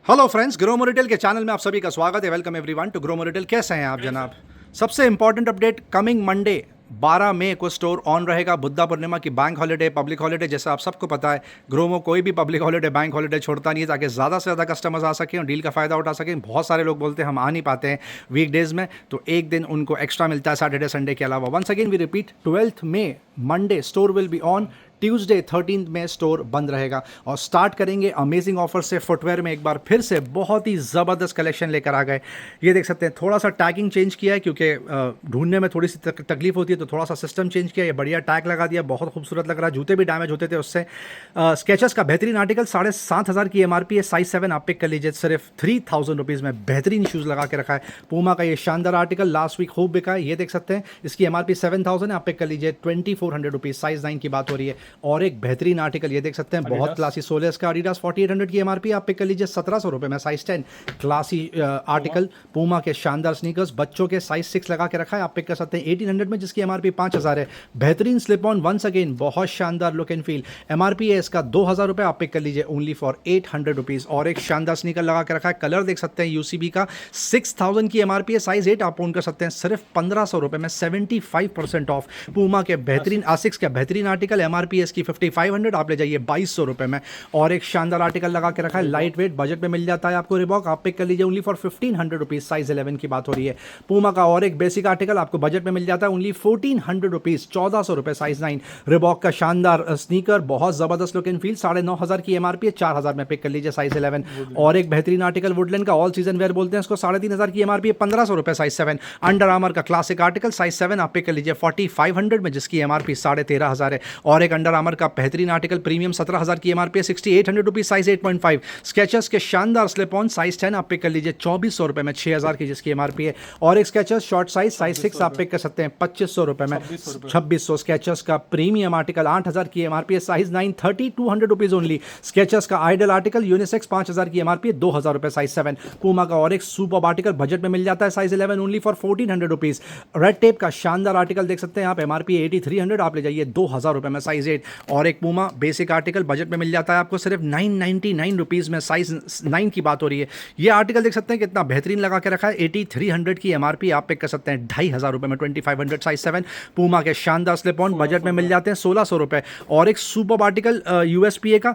Hello friends, Gromo retail के channel में आप सभी का स्वागत है। Welcome everyone to Gromo retail. कैसे हैं आप जनाब? सबसे इंपॉर्टेंट अपडेट, कमिंग मंडे 12 मई को स्टोर ऑन रहेगा। बुद्धा पूर्णिमा की बैंक हॉलिडे, पब्लिक हॉलिडे, जैसा आप सबको पता है। ग्रोमो कोई भी पब्लिक हॉलिडे, बैंक हॉलिडे छोड़ता नहीं है ताकि ज़्यादा से ज़्यादा कस्टमर्स आ सकें और डील का फ़ायदा उठा सकें। बहुत सारे लोग बोलते हैं हम आ नहीं पाते हैं वीकडेज़ में, तो एक दिन उनको एक्स्ट्रा मिलता है सैटरडे संडे के अलावा। वंस अगेन वी रिपीट, 12 मई Monday store will be on. Tuesday 13 में स्टोर बंद रहेगा और स्टार्ट करेंगे अमेजिंग ऑफर से। फुटवेयर में एक बार फिर से बहुत ही ज़बरदस्त कलेक्शन लेकर आ गए। ये देख सकते हैं, थोड़ा सा टैगिंग चेंज किया है क्योंकि ढूंढने में थोड़ी सी तकलीफ होती है, तो थोड़ा सा सिस्टम चेंज किया। ये बढ़िया टैग लगा दिया, बहुत खूबसूरत लग रहा है। जूते भी डैमेज होते थे उससे। स्केचेस का बेहतरीन आर्टिकल, 7,500 की MRP है। साइज 7 आप पिक कर लीजिए, सिर्फ 3,000 रुपीज़ में बेहतरीन शूज़ लगा के रखा है। पूमा का ये शानदार आर्टिकल लास्ट वीक खूब बिका है। ये देख सकते हैं, इसकी MRP 7,000 है, आप पिक कर लीजिए 2,400 रुपीज़। साइज 9 की बात हो रही है। और एक बेहतरीन आर्टिकल ये देख सकते हैं, बहुत क्लासी सोलेस का एडिडास, 4,800 की MRP आप पिक कर लीजिए 1,700 रुपये में। साइज 10 क्लासी आर्टिकल, पूमा के शानदार स्नीकर्स, बच्चों के साइज 6 लगा के रखा है, आप पिक कर सकते हैं 1,800 में, जिसकी MRP 5,000 है। बेहतरीन स्लिप ऑन, वंस अगेन बहुत शानदार लुक एंड फील। MRP है इसका 2,000 रुपये, आप पिक कर लीजिए ओनली फॉर 800 रुपीज़। और एक शानदार स्नीकर लगा के रखा है, कलर देख सकते हैं UCB का, 6,000 की MRP है। साइज 8 आप ओन कर सकते हैं सिर्फ 1,500 रुपये में, 75% ऑफ। पूमा के बेहतरीन आसिक्स का बेहतरीन आर्टिकल, MRP है इसकी 5,500, आप ले जाइए 2,200 रुपये में। और एक शानदार आर्टिकल लगा के रखा है, लाइट वेट, बजट में मिल जाता है आपको। रिबॉक आप पिक कर लीजिए ओनली फॉर 1,500 रुपीज़। साइज 11 की बात हो रही है। पूमा का और एक बेसिक आर्टिकल आपको बजट में मिल जाता है ओनली 1,400 रुपीज़, 1,400 रुपये। साइज 9 रिबॉक का शानदार स्नीकर, बहुत ज़बरदस्त लुक एंड फील, 9,500 की MRP है, 4,000 में पिक कर लीजिए। साइज 11। और एक बेहतरीन आर्टिकल वुडलैंड का ऑल सीजन वेयर बोलते हैं इसको, 3,500 की MRP है, 1,500 रुपये। साइज 7 अंडर आर्मर का क्लासिक आर्टिकल, साइज 7 आप पिक कर लीजिए 4,500 में, जिसकी MRP 13,500 है। और एक अंडर आर्मर का बेहतरीन आर्टिकल प्रीमियम, 17,000 की MRP है, 6,800 रुपीज़। साइज 8.5 स्केचर्स के शानदार स्लिप ऑन, साइज 10 आप पिक कर लीजिए 2,400 रुपये में, 6,000 की जिसकी MRP है। और एक स्केचर्स शॉर्ट साइज 6 आप पिक कर सकते हैं 2,500 रुपये में, 2,600। स्केचर्स का प्रीमियम आर्टिकल 8,000 की MRP है, साइज 9, 3,200 रुपीज़ ओनली। स्केचर्स का आइडल आर्टिकल यूनिसेक्स 5,000 की MRP है, 2,000 रुपये। साइज 7 पूमा का और एक सुपर आर्टिकल बजट में मिल जाता है, size 11 only for 1,400 rupees. Red tape का शानदार आर्टिकल देख सकते हैं आप, MRP 8,300, आप ले जाइए 2,000 रुपये में। साइज 8। और एक पूमा बेसिक आर्टिकल बजट में मिल जाता है आपको सिर्फ 999 रुपीज़ में। साइज 9 की बात हो रही है। ये आर्टिकल देख सकते हैं कितना बेहतरीन लगा के रखा है, 8,300 की MRP आप पिक कर सकते हैं 2,500 रुपये में, 2,500। साइज 7 पूमा के शानदार स्लिप ऑन बजट में मिल जाते हैं 1,600 रुपये। और एक सुपर आर्टिकल USPA का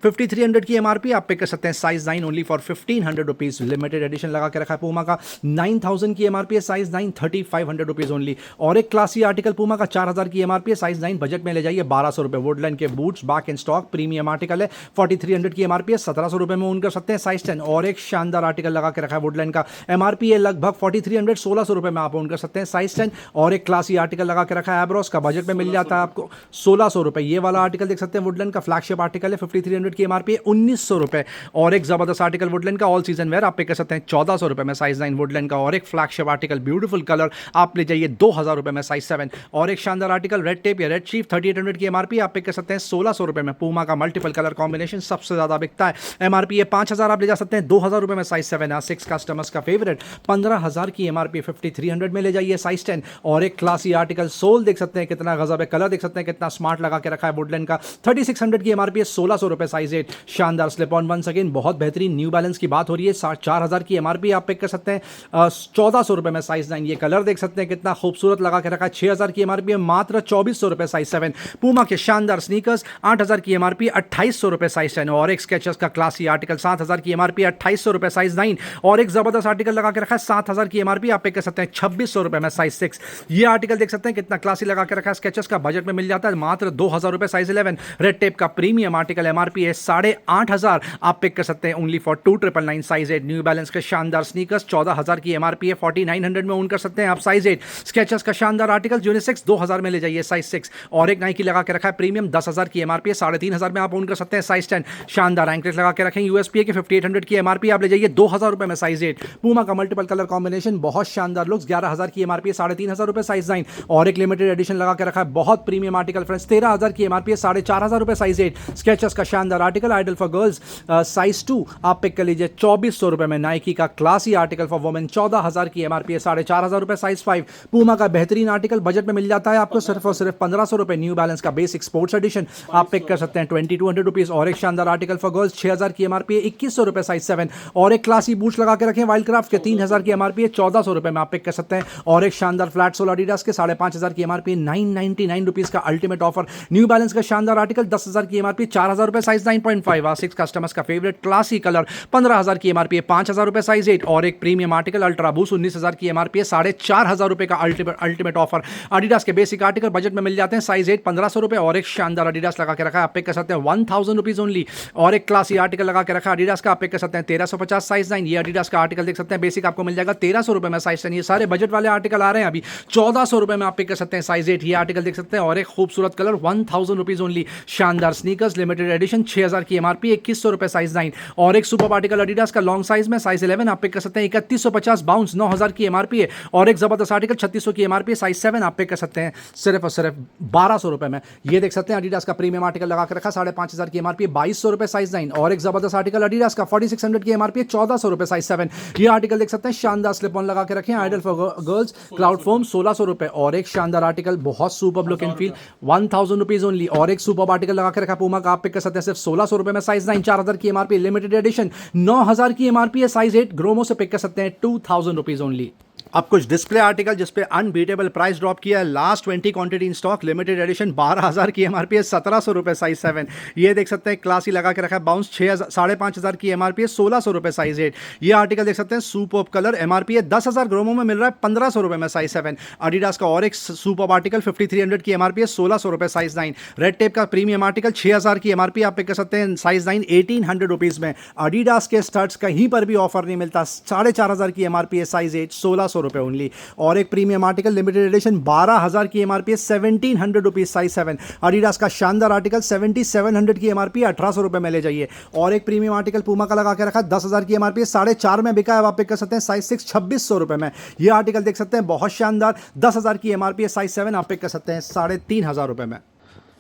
5,300 की MRP आप पिक कर सकते हैं, size 9 only for 1,500 rupees. Limited edition लगा के रखा है पूमा का, 9,000 की MRP है, साइज 9, 3,500 रुपीज़ ओनली। और एक क्लासी आर्टिकल पूमा का 4,000 की MRP है, साइज 9, बजट में ले जाइए 1,200 रुपये। वुडलैंड के boots back in stock, premium article है, 4,300 की MRP है, 1,700 रुपये में ओन कर सकते हैं। साइज 10। और एक शानदार आर्टिकल लगा के रखा है वुडलैंड का, MRP है लगभग 4,300, 1,600 रुपये में आप ओन कर सकते हैं। साइज 10। और एक क्लासी आर्टिकल लगा के रखा है एब्रोस का, बजट में मिल जाता है आपको 1,600 रुपये। ये वाला आर्टिकल देख सकते हैं वुडलैंड का, फ्लैगशिप आर्टिकल है, 5,300 की MRP है, 1,900 रुपये। और एक जबरदस्त आर्टिकल वुडलैंड का ऑल सीजन वेयर आप पिक कर सकते हैं 1,400 रुपये में, साइज 9 वुडलैंड का। और एक फ्लैगशिप आर्टिकल ब्यूटीफुल कलर आप ले जाइए 2,000 रुपये में, साइज 7। और एक शानदार आर्टिकल रेड टेप या रेड चीफ, 3,800 की MRP आप पिक कर सकते हैं 1,600 रुपये में। पूमा का मल्टीपल कलर कॉम्बिनेशन सबसे ज्यादा बिकता है, MRP है 5,000, आप ले जा सकते हैं 2,000 रुपये में। साइज 7 6 कस्टमर्स का फेवरेट, 15,000 की MRP 5,300 में ले जाइए, साइज 10। और एक क्लासी आर्टिकल सोल देख सकते हैं कितना गजब है, कलर देख सकते हैं कितना स्मार्ट लगा के रखा है वुडलैंड का, 3,600 की MRP है, 1,600 रुपये। साइज 8 शानदार स्लिप ऑन, वंस अगेन बहुत बेहतरीन। न्यू बैलेंस की बात हो रही है, 4,000 की MRP आप पिक कर सकते हैं 1,400 रुपये में, साइज 9। ये कलर देख सकते हैं कितना खूबसूरत लगा के रखा है, 6,000 की MRP है, मात्र 2,400 रुपये। साइज 7 पूमा के शानदार स्नीकर्स, 8,000 की MRP, 2,800 रुपये। साइज 10। और एक स्केचर्स का क्लासी आर्टिकल, 7,000 की MRP, 2,800 रुपये। साइज 9। और एक जबरदस्त आर्टिकल लगा के रखा है, 7,000 की MRP आप पिक कर सकते हैं 2,600 रुपये में, साइज 6। ये आर्टिकल देख सकते हैं कितना क्लासी लगा के रखा है, स्केचर्स का, बजट में मिल जाता है मात्र 2,000 रुपये। साइज 11 रेड टेप का प्रीमियम आर्टिकल, MRP है 8,500, आप पिक कर सकते हैं only for 2,999। Size 8 new balance के शानदार स्नीकर्स, 14,000 की MRP है, 4,900 में ओन कर सकते हैं आप, साइज 8। स्केचर्स का शानदार आर्टिकल यूनिसेक्स, 2,000 में ले जाइए, साइज 6। और एक नाइकी लगा के रखा है प्रीमियम, 10,000 की MRP है, 3,500 में आप ओन कर सकते हैं, साइज 10। शानदार एंकलेट लगा के रखें USPA के, 5,800 की MRP आप ले जाइए 2,000 रुपये में, साइज 8। पूमा का मल्टीपल कलर कॉम्बिनेशन, बहुत शानदार लुक्स, 11,000 की MRP है, 3,500 रुपये, साइज 9। और एक लिमिटेड एडिशन लगा के रखा है, बहुत प्रीमियम आर्टिकल फ्रेंड्स, 13,000 की MRP है, 4,500 रुपये, साइज 8। स्केचर्स का शानदार article idol for girls, size 2 आप पिक कर लीजिए 2,400 रुपये में। नाइकी का क्लासी आर्टिकल फॉर वुमेन, 14,000 की MRP है, 4,500 रुपये, साइज 5। पूमा का बेहतरीन आर्टिकल बजट में मिल जाता है आपको सिर्फ और सिर्फ 1,500 रुपये। न्यू बैलेंस का बेसिक बेसिक स्पोर्ट्स एडिशन आप पिक कर सकते हैं 2200 रुपीज़। और एक शानदार आर्टिकल फॉर गर्ल्स 6000 की एमआरपी है 2100 रुपये साइज 7। और एक क्लासी बूट्स लगा के रखें वाइल्ड क्राफ्ट के 3000 की एमआरपी है 1400 रुपये में आप पिक कर सकते हैं। और एक शानदार फ्लैट सोल एडिडास के 5500 की एमआरपी 999 रुपीज़ का अल्टीमेट ऑफर। न्यू बैलेंस का शानदार आर्टिकल 10,000 की एमआरपी 4000 रुपये साइज 9.5 R6 कस्टमर्स का फेवरेट क्लासी कलर 15,000 की एमआरपी है 5,000 रुपये साइज 8। और एक प्रीमियम आर्टिकल अल्ट्रा बूस्ट 19,000 की एमआरपी है 4,500 रुपये का अल्टीमेट ऑफर। एडिडास के बेसिक आर्टिकल बजट में मिल जाते हैं साइज 8 1500 रुपये। और एक शानदार एडिडास लगा के रखा है आप पिक कर सकते हैं 1000 रुपीज ओनली। और एक क्लासी आर्टिकल लगा के रखा है एडिडास का आप पिक कर सकते हैं 1350 साइज 9। ये एडिडास का आर्टिकल देख सकते हैं बेसिक आपको मिल जाएगा 1300 रुपये में साइज 10। ये सारे बजट वाले आर्टिकल आ रहे हैं अभी 1400 रुपये में आप पिक कर सकते हैं साइज 8। ये आर्टिकल देख सकते हैं। और एक खूबसूरत कलर 1000 रुपीज ओनली। शानदार स्नीकर्स लिमिटेड एडिशन 6000 की एमआरपी 2100 रुपये साइज 9। और एक सुपर आर्टिकल एडिडास का लॉन्ग साइज में साइज 11 आप पिक कर सकते हैं 3150 बाउंस 9000 की एमआरपी है। और एक जबरदस्त आर्टिकल 3600 की एमआरपी साइज 7 आप पिक कर सकते हैं सिर्फ और सिर्फ 1200 रुपये में। ये देख सकते हैं एडिडास का प्रीमियम आर्टिकल लगा के रखा 5500 की एमआरपी 2200 रुपये साइज 9। और एक जबरदस्त आर्टिकल एडिडास का 4600 की एमआरपी 1400 रुपये साइज 7। ये आर्टिकल देख सकते हैं शानदार स्लिप ऑन लगा के रखे हैं idol for girls cloud foam 1600 रुपये। और एक शानदार आर्टिकल बहुत super look and feel 1000 rupees only. और एक सुपर आर्टिकल लगा के रखा पूमा का आप पिक कर सकते हैं सिर्फ 1600 रुपये में साइज 9 4000 की एमआरपी लिमिटेड एडिशन 9000 की एमआरपी है साइज 8 ग्रोमो से पिक कर सकते हैं 2000 रुपीज ओनली। अब कुछ डिस्प्ले आर्टिकल जिस पे अनबीटेबल प्राइस ड्रॉप किया है last 20 quantity in stock limited edition 12000 की एमआरपी है 1700 रुपये साइज 7। ये देख सकते हैं क्लासी लगा के रखा है बाउंस 5500 की एमआरपी है 1600 रुपये साइज 8। ये आर्टिकल देख सकते हैं सुपर कलर एमआरपी है 10,000 ग्रोमो में मिल रहा है 1500 रुपये में साइज 7। एडिडास का और एक सुपर आर्टिकल 5300 की एमआरपी है 1600 रुपये साइज 9। रेड टेप का प्रीमियम आर्टिकल 6000 की एमआरपी आप पिक कर सकते हैं साइज 9 1800 रुपीज़ में। एडिडास के स्टड्स कहीं पर भी ऑफर नहीं मिलता 4500 की एमआरपी है साइज 8 1600 रुपये ओनली। और एक प्रीमियम आर्टिकल लिमिटेड एडिशन 12000 की एमआरपी 1700 रुपीज साइज 7। एडिडास का शानदार आर्टिकल 7700 की एमआरपी 1800 रुपए में ले जाइए। और एक प्रीमियम आर्टिकल पूमा का लगा के रखा 10,000 की एमआरपी 4.5 में बिका है आप पिक कर सकते हैं साइज 6 2600 रुपए में। यह आर्टिकल देख सकते हैं बहुत शानदार 10,000 की एमआरपी साइज 7 आप पिक कर सकते हैं 3500 रुपए में।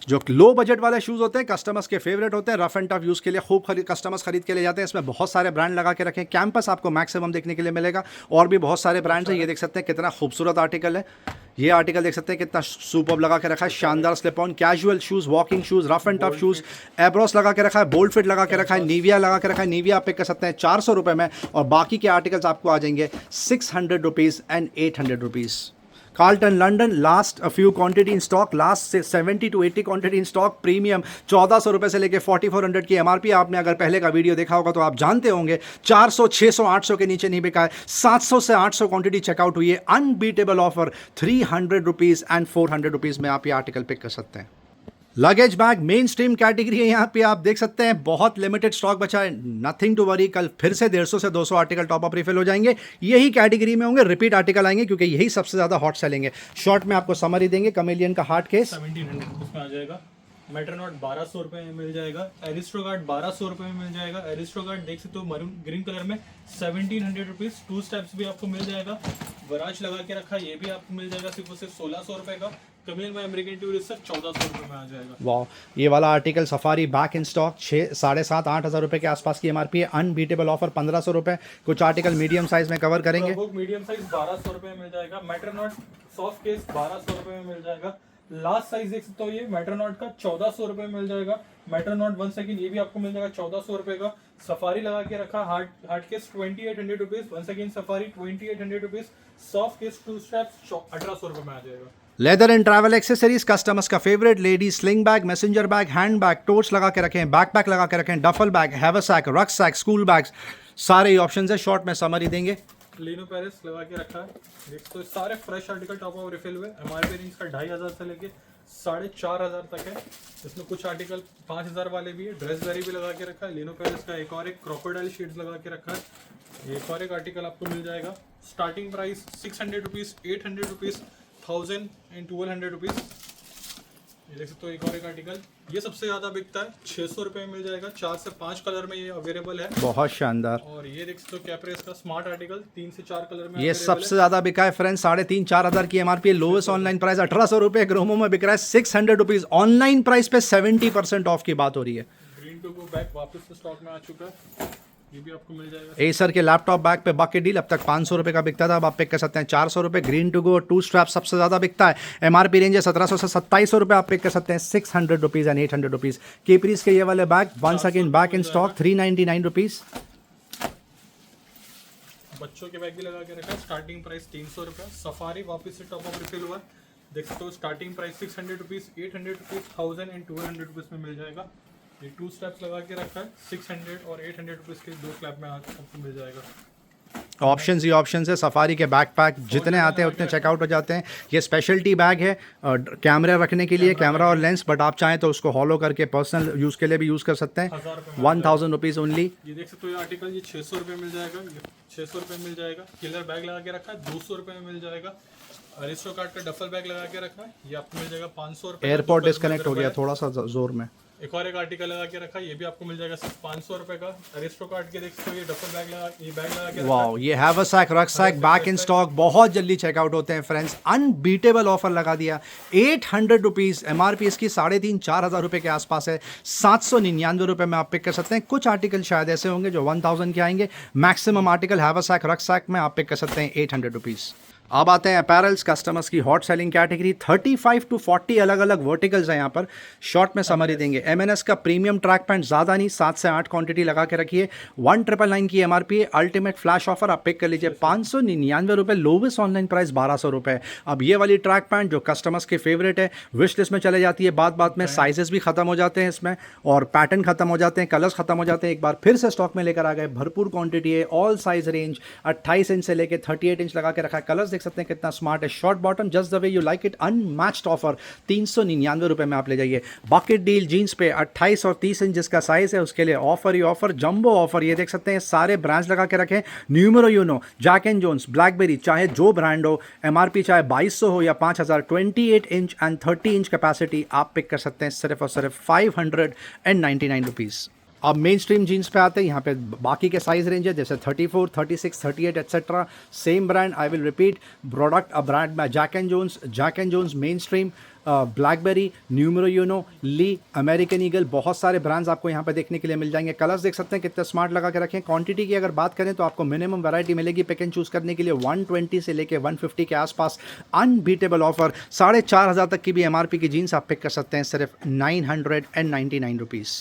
जो लो बजट वाले शूज़ होते हैं कस्टमर्स के फेवरेट होते हैं रफ एंड टफ यूज़ के लिए खूब कस्टमर्स खरीद के ले जाते हैं। इसमें बहुत सारे ब्रांड लगा के रखें कैंपस आपको मैक्सिमम देखने के लिए मिलेगा और भी बहुत सारे ब्रांड्स हैं। ये देख सकते हैं कितना खूबसूरत आर्टिकल है। ये आर्टिकल देख सकते हैं कितना सुपर्ब लगा के रखा है शानदार slip on casual shoes walking shoes rough and tough shoes Abros लगा के रखा है बोल्ड फिट लगा के रखा है निविया लगा के रखा है निविया आप पिक कर सकते हैं 400 रुपये में। और बाकी के आर्टिकल्स आपको आ जाएंगे 600 rupees and 800 rupees. Carlton London last a few quantity in stock last 70 to 80 quantity in stock premium 1400 रुपये से लेके 4400 की एमआरपी। आपने अगर पहले का वीडियो देखा होगा तो आप जानते होंगे 400 600 800 के नीचे नहीं बिका है 700 से 800 क्वांटिटी चेकआउट हुई है। Unbeatable offer 300 rupees and 400 rupees में आप ये आर्टिकल पिक कर सकते हैं। Luggage bag main stream category है यहाँ पे आप देख सकते हैं बहुत लिमिटेड स्टॉक बचा है नथिंग टू वरी। कल फिर से 150 से 200 आर्टिकल टॉप अप रिफिल हो जाएंगे यही कैटेगरी में होंगे रिपीट आर्टिकल आएंगे क्योंकि यही सबसे ज़्यादा हॉट सेलिंग है। शॉर्ट में आपको समरी देंगे कमेलियन का हार्ड केस 1700 उसमें आ जाएगा। मेट्रोनॉट 1200 रुपये में मिल जाएगा। एरिस्टोगार्ड 1200 रुपये में मिल जाएगा। एरिस्टोगार्ड देख सकते हो मरून ग्रीन कलर में 1700 रुपीज़ 2 स्टेप्स भी आपको मिल जाएगा। वराज लगा के रखा ये भी आपको मिल जाएगा सिर्फ 1600 रुपये का। कमिल में अमेरिकन टूरिस्ट 1400 रुपये में आ जाएगा। वाह ये वाला article safari back in stock 7,500-8,000 रुपये के आसपास की एमआरपी है। अनबीटेबल ऑफर 1500 रुपये। कुछ आर्टिकल मीडियम साइज में कवर करेंगे। मीडियम साइज 1200 रुपये में मिल जाएगा। मेट्रोनॉट सॉफ्ट केस 1200 रुपये में मिल जाएगा। लास्ट साइज देख सकते हो ये मेट्रोनॉट का 1400 रुपये में मिल जाएगा। मेट्रोनॉट 1 सेकंड ये भी आपको मिल जाएगा 1400 रुपये का। सफारी लगा के रखा hard case 2800 rupees 1 second Safari 2800 rupees. Soft case 2 straps 1800 रुपये में आ जाएगा। Leather and travel accessories customers का favourite ladies sling bag messenger bag hand bag totes लगा के रखें बैकपैक लगा के रखें duffel bag haversack rucksack school bags सारे ऑप्शन है। शॉर्ट में समरी देंगे। लिनो पेरिस लगा के रखा है देख तो सारे fresh article top of refill हुए। एमआरपी रेंज का 2500 से लेके 4500 तक है। इसमें कुछ आर्टिकल 5000 वाले भी है। ड्रेस वेरी भी लगा के रखा है। लिनो पेरिस का एक और एक क्रोकोडाइल शीट्स लगा के रखा है। एक और एक आर्टिकल आपको मिल जाएगा। Starting price 600 rupees 800 rupees 1000 and 1200 rupees. ये देख सकते हो एक और एक आर्टिकल ये सबसे ज़्यादा बिकता है 600 रुपये में मिल जाएगा। 4 से 5 कलर में ये अवेलेबल है। बहुत शानदार। और ये देख सकते हो कैप्रेस का स्मार्ट आर्टिकल 3 से 4 कलर में ये सबसे ज्यादा बिका है फ्रेंड्स 3,500-4,000 की एमआरपी। लोवेस्ट ऑनलाइन प्राइस 1800 रुपये ग्रोमो में बिक रहा है 600 रुपीज़। ऑनलाइन प्राइस पे 70% ऑफ की बात हो रही है। ग्रीन टू गो बैक वापस से स्टॉक में आ चुका है। ये भी आपको मिल जाएगा। एसर के लैपटॉप बैग पे बकेट डील अब तक 500 रुपये का बिकता था, अब आप पिक कर सकते हैं 400 रुपये। ग्रीन टू गो 2 स्ट्रैप सबसे ज़्यादा बिकता है, एमआरपी रेंज है 1700 से 2700 रुपये, आप पिक कर सकते हैं 600 रुपीज़ एंड 800 रुपीज़। केपरीज के ये वाले bag once again back in stock 399 rupees. बच्चों के बैग भी लगा के रखा है, स्टार्टिंग प्राइस 300 रुपये। सफारी वापस से टॉप अप रिफिल हुआ, देख सकते हो starting price 600 rupees, 800 rupees, 1000 and 200 rupees में मिल जाएगा। ये 2 स्लैब्स लगा के रखा है, 600 और 800 रुपीज़ के 2 स्लैब में आपको मिल जाएगा। ऑप्शंस ही ऑप्शंस है, सफारी के बैकपैक जितने आते हैं उतने चेकआउट हो जाते हैं। ये स्पेशलिटी बैग है कैमरा रखने के लिए, कैमरा और लेंस, बट आप चाहें तो उसको हॉलो करके पर्सनल यूज़ के लिए भी यूज़ कर सकते हैं। 1000 रुपीज़ ओनली। ये देख सकते हो ये आर्टिकल, ये 600 रुपये मिल जाएगा, ये 600 रुपये मिल जाएगा। किलर बैग लगा के रखा है 200 रुपये में मिल जाएगा। अरिस्टो कार्ड का डफल बैग लगा के रखा है, ये आपको मिल जाएगा 500 रुपये। एयरपोर्ट डिस्कनेक्ट हो गया थोड़ा सा जोर में। एक और एक आर्टिकल लगा के रखा है, ये भी आपको मिल जाएगा सिर्फ 500 रुपये का। अरिस्टो कार्ड के देख सकते हो ये डफल बैग लगा, ये बैग लगा के रखा है। वाओ, ये हैवरसैक रक्सैक बैक इन स्टॉक बहुत जल्दी चेकआउट होते हैं फ्रेंड्स। अनबीटेबल ऑफर लगा दिया, 800 रुपीज़ एमआरपी इसकी 3,500-4,000 रुपये के आसपास है, 799 रुपये में आप पिक कर सकते हैं। कुछ आर्टिकल शायद ऐसे होंगे जो 1000 के आएंगे, मैक्सिमम आर्टिकल हैवरसैक रक्सैक में आप पिक कर सकते हैं 800 रुपीज़। अब आते हैं अपैरल्स, कस्टमर्स की हॉट सेलिंग कैटेगरी। 35 टू 40 अलग अलग वर्टिकल्स हैं यहाँ पर। शॉर्ट में समरी देंगे। एमएनएस का प्रीमियम ट्रैक पैंट ज़्यादा नहीं, 7 से 8 क्वांटिटी लगा के रखिए। 1999 की एमआरपी, अल्टीमेट फ्लैश ऑफर आप पिक कर लीजिए 599 रुपये, लोवेस्ट ऑनलाइन प्राइस 1200 रुपये। अब ये वाली ट्रैक पैंट जो कस्टमर्स के फेवरेट है, विश लिस्ट में चले जाती है, बात में साइजेस भी खत्म हो जाते हैं इसमें, और पैटर्न खत्म हो जाते हैं, कलर्स खत्म हो जाते हैं। एक बार फिर से स्टॉक में लेकर आ गए, भरपूर क्वांटिटी है, ऑल साइज रेंज 28 इंच से लेकर 38 इंच लगा के रखा है। कलर्स देख सकते हैं कितना स्मार्ट है, short bottom just the way you like it, unmatched offer 399 रुपये में आप ले जाइए। बकेट डील जीन्स पे 28 और 30 इंच जिसका साइज है उसके लिए ऑफर ही ऑफर, जंबो ऑफर। ये देख सकते हैं सारे ब्रांड्स लगा के रखे, Numero Uno, Jack and Jones, Blackberry, चाहे जो ब्रांड हो, एमआरपी चाहे 2200 हो या 5000, 28 इंच एंड 30 इंच कैपेसिटी आप पिक कर सकते हैं सिर्फ और सिर्फ 599 रुपीज़। अब मेन स्ट्रीम जीन्स पे आते हैं, यहाँ पे बाकी के साइज रेंज है जैसे 34, 36, 38 etcetera. Same brand, I will repeat, product a brand में Jack and Jones main stream, Blackberry, Numero Uno, Lee, American Eagle, बहुत सारे ब्रांड्स आपको यहाँ पे देखने के लिए मिल जाएंगे। कलर्स देख सकते हैं कितने स्मार्ट लगा के रखें। क्वांटिटी की अगर बात करें तो आपको मिनिमम वैरायटी मिलेगी पिक एंड चूज़ करने के लिए 120 से लेके 150 के आसपास। अनबीटेबल ऑफर, 4500 तक की भी एमआरपी की जीन्स आप पिक कर सकते हैं सिर्फ 999 रुपीज़।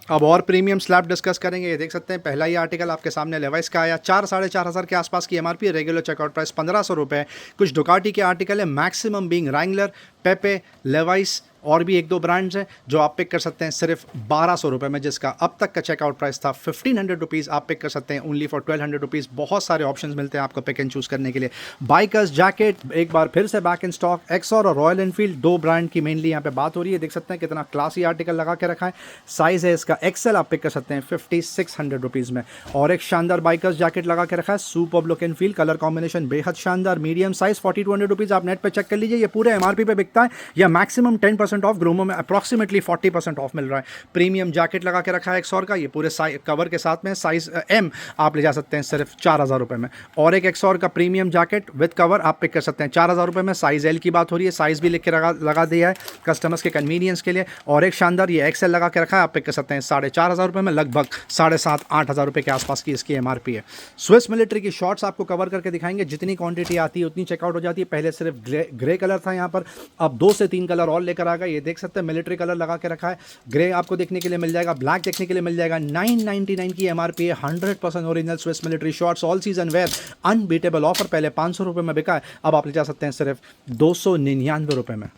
अब और प्रीमियम स्लैब डिस्कस करेंगे। ये देख सकते हैं पहला ही आर्टिकल आपके सामने लेवाइस का आया, 4-4,500 के आसपास की एमआरपी, रेगुलर चेकआउट प्राइस 1500 रुपये। कुछ डुकाटी के आर्टिकल है, मैक्सिमम बीइंग रैंगलर, पेपे, लेवाइस और भी 1-2 ब्रांड्स हैं जो आप पिक कर सकते हैं सिर्फ 1200 रुपये में, जिसका अब तक का चेकआउट प्राइस था 1500 रुपीज़, आप पिक कर सकते हैं ओनली फॉर 1200 रुपीज़। बहुत सारे ऑप्शंस मिलते हैं आपको पिक एंड चूज़ करने के लिए। बाइकर्स जैकेट एक बार फिर से बैक इन स्टॉक, एक्सॉर और रॉयल एनफील्ड 2 ब्रांड की मेनली यहाँ पे बात हो रही है। देख सकते हैं कितना क्लासी आर्टिकल लगा के रखा है। साइज़ है इसका एक्सेल, आप पिक कर सकते हैं 5600 रुपीज़ में। और एक शानदार बाइकर्स जैकेट लगा के रखा है, superb look and feel, colour combination बेहद शानदार, मीडियम साइज 4200 रुपीज़। आप नेट पर चेक कर लीजिए, ये पूरे एमआरपी पे बिकता है या मैक्सिमम 10% ऑफ, ग्रोमो में अप्रॉक्सीमेटली 40% ऑफ मिल रहा है। प्रीमियम जैकेट लगा के रखा है एक्सॉर का, ये पूरे कवर के साथ में, साइज एम आप ले जा सकते हैं सिर्फ 4000 रुपये में। और एक एक्सॉर का प्रीमियम जैकेट विद कवर आप पिक कर सकते हैं 4000 रुपये में। साइज एल की बात हो रही है, साइज भी लिख के लगा दिया है कस्टमर्स के कन्वीनियंस के लिए। और एक शानदार ये एक्सएल लगा के रखा है, आप पिक कर सकते हैं 4500 रुपये में, लगभग 7,500-8,000 रुपये के आसपास की इसकी एमआरपी है। स्विस मिलिट्री की शॉर्ट्स आपको कवर करके दिखाएंगे, जितनी क्वांटिटी आती है उतनी चेकआउट हो जाती है। पहले सिर्फ ग्रे कलर था यहाँ पर, अब 2 से 3 कलर और लेकर आ गए। ये देख सकते हैं मिलिट्री कलर लगा के रखा है, ग्रे आपको देखने के लिए मिल जाएगा, ब्लैक देखने के लिए मिल जाएगा। 999 की एमआरपी है, 100% original Swiss military shorts, all season wear, unbeatable offer. पहले 500 रुपये में बिका है, अब आप ले जा सकते हैं सिर्फ 299 रुपये में।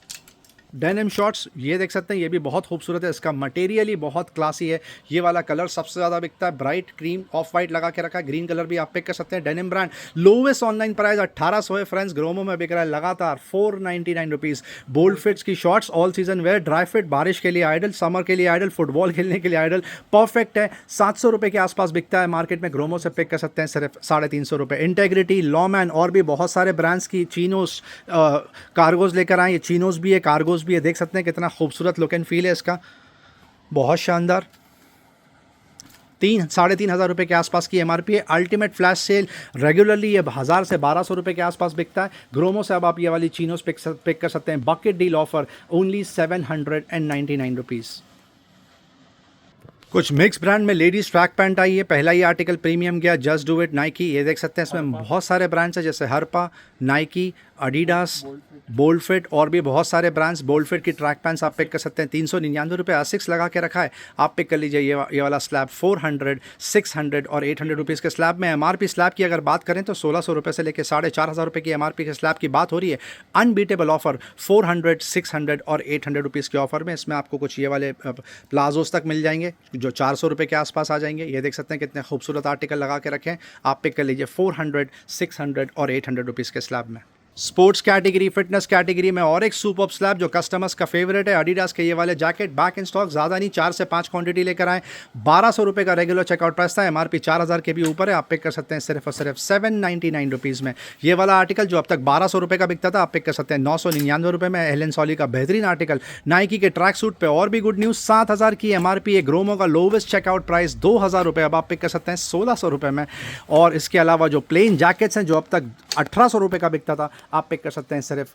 डेनिम शॉर्ट्स ये देख सकते हैं, ये भी बहुत खूबसूरत है, इसका मटेरियल ही बहुत क्लासी है। ये वाला कलर सबसे ज़्यादा बिकता है, ब्राइट क्रीम ऑफ वाइट लगा के रखा है, ग्रीन कलर भी आप पिक कर सकते हैं। Denim brand, lowest online price 1800 है फ्रेंड्स, ग्रोमो में बिक रहा है लगातार 499 रुपीज़। बोल्ड फिट्स की shorts, all season wear, dry fit, बारिश के लिए आइडल, समर के लिए आइडल, फुटबॉल खेलने के लिए आइडल, परफेक्ट है। 700 रुपये के आसपास बिकता है मार्केट में, ग्रोमो से पिक कर सकते हैं सिर्फ 350 रुपये। इंटेग्रिटी, लॉमैन और भी बहुत सारे ब्रांड्स की चीनोस कार्गोज लेकर आए, ये चीनोस भी है, कार्गोज भी है। देख सकते हैं कितना खूबसूरत लुक एंड फील है इसका, बहुत शानदार। 3,500 रुपये के आसपास की एमआरपी है। अल्टीमेट फ्लैश सेल, रेगुलरली ये 1000 से 1200 रुपये के आसपास बिकता है। ग्रोमो से अब आप ये वाली चीनोस पिक कर सकते हैं। Bucket deal offer only 799 rupees. कुछ मिक्स ब्रांड में लेडीज ट्रैक पैंट आई है। पहला ही आर्टिकल प्रीमियम गया, जस्ट डू इट नाइकी। ये देख सकते हैं इसमें बहुत सारे ब्रांड्स हैं जैसे Harappa, Nike, Adidas, bold fit और भी बहुत सारे ब्रांड्स। बोल्ड फिट की ट्रैक पैंट्स आप पिक कर सकते हैं 399 रुपये। ASICS लगा के रखा है, आप पिक कर लीजिए ये वाला स्लैब 400, 600 और 800 रुपीज़ के स्लैब में। MRP स्लैब की अगर बात करें तो 1600 रुपये से लेकर 4500 रुपये की MRP के स्लैब की बात हो रही है। अनबीटेबल ऑफर 400, 600 और 800 रुपीज़ के ऑफर में। इसमें आपको कुछ ये वाले प्लाजोस तक मिल जाएंगे जो 400 रुपये के आसपास आ जाएंगे। ये देख सकते हैं कितने खूबसूरत आर्टिकल लगा के रखें, आप पिक कर लीजिए 400, 600 और 800 रुपीज़ के स्लैब में। स्पोर्ट्स कैटेगरी, फिटनेस कैटेगरी में और एक सुपर स्लैब जो कस्टमर्स का फेवरेट है, एडिडास के ये वाले जैकेट बैक इन स्टॉक, ज़्यादा नहीं 4 से 5 क्वांटिटी लेकर आए। 1200 रुपये का रेगुलर चेकआउट प्राइस था, MRP 4000 के भी ऊपर है, आप पिक कर सकते हैं सिर्फ और सिर्फ 799 रुपीज़ में। ये वाला आर्टिकल जो अब तक 1200 रुपये का बिकता था, आप पिक कर सकते हैं 999 रुपये में। एलन सॉली का बेहतरीन आर्टिकल नाइकी के ट्रैक सूट पे। और भी गुड न्यूज़, 7000 की MRP है, ग्रोमो का लोवेस्ट चेकआउट प्राइस 2000 रुपये, अब आप पिक कर सकते हैं 1600 रुपये में। और इसके अलावा जो प्लेन जैकेट्स हैं जो अब तक 1800 रुपये का बिकता था, आप पिक कर सकते हैं सिर्फ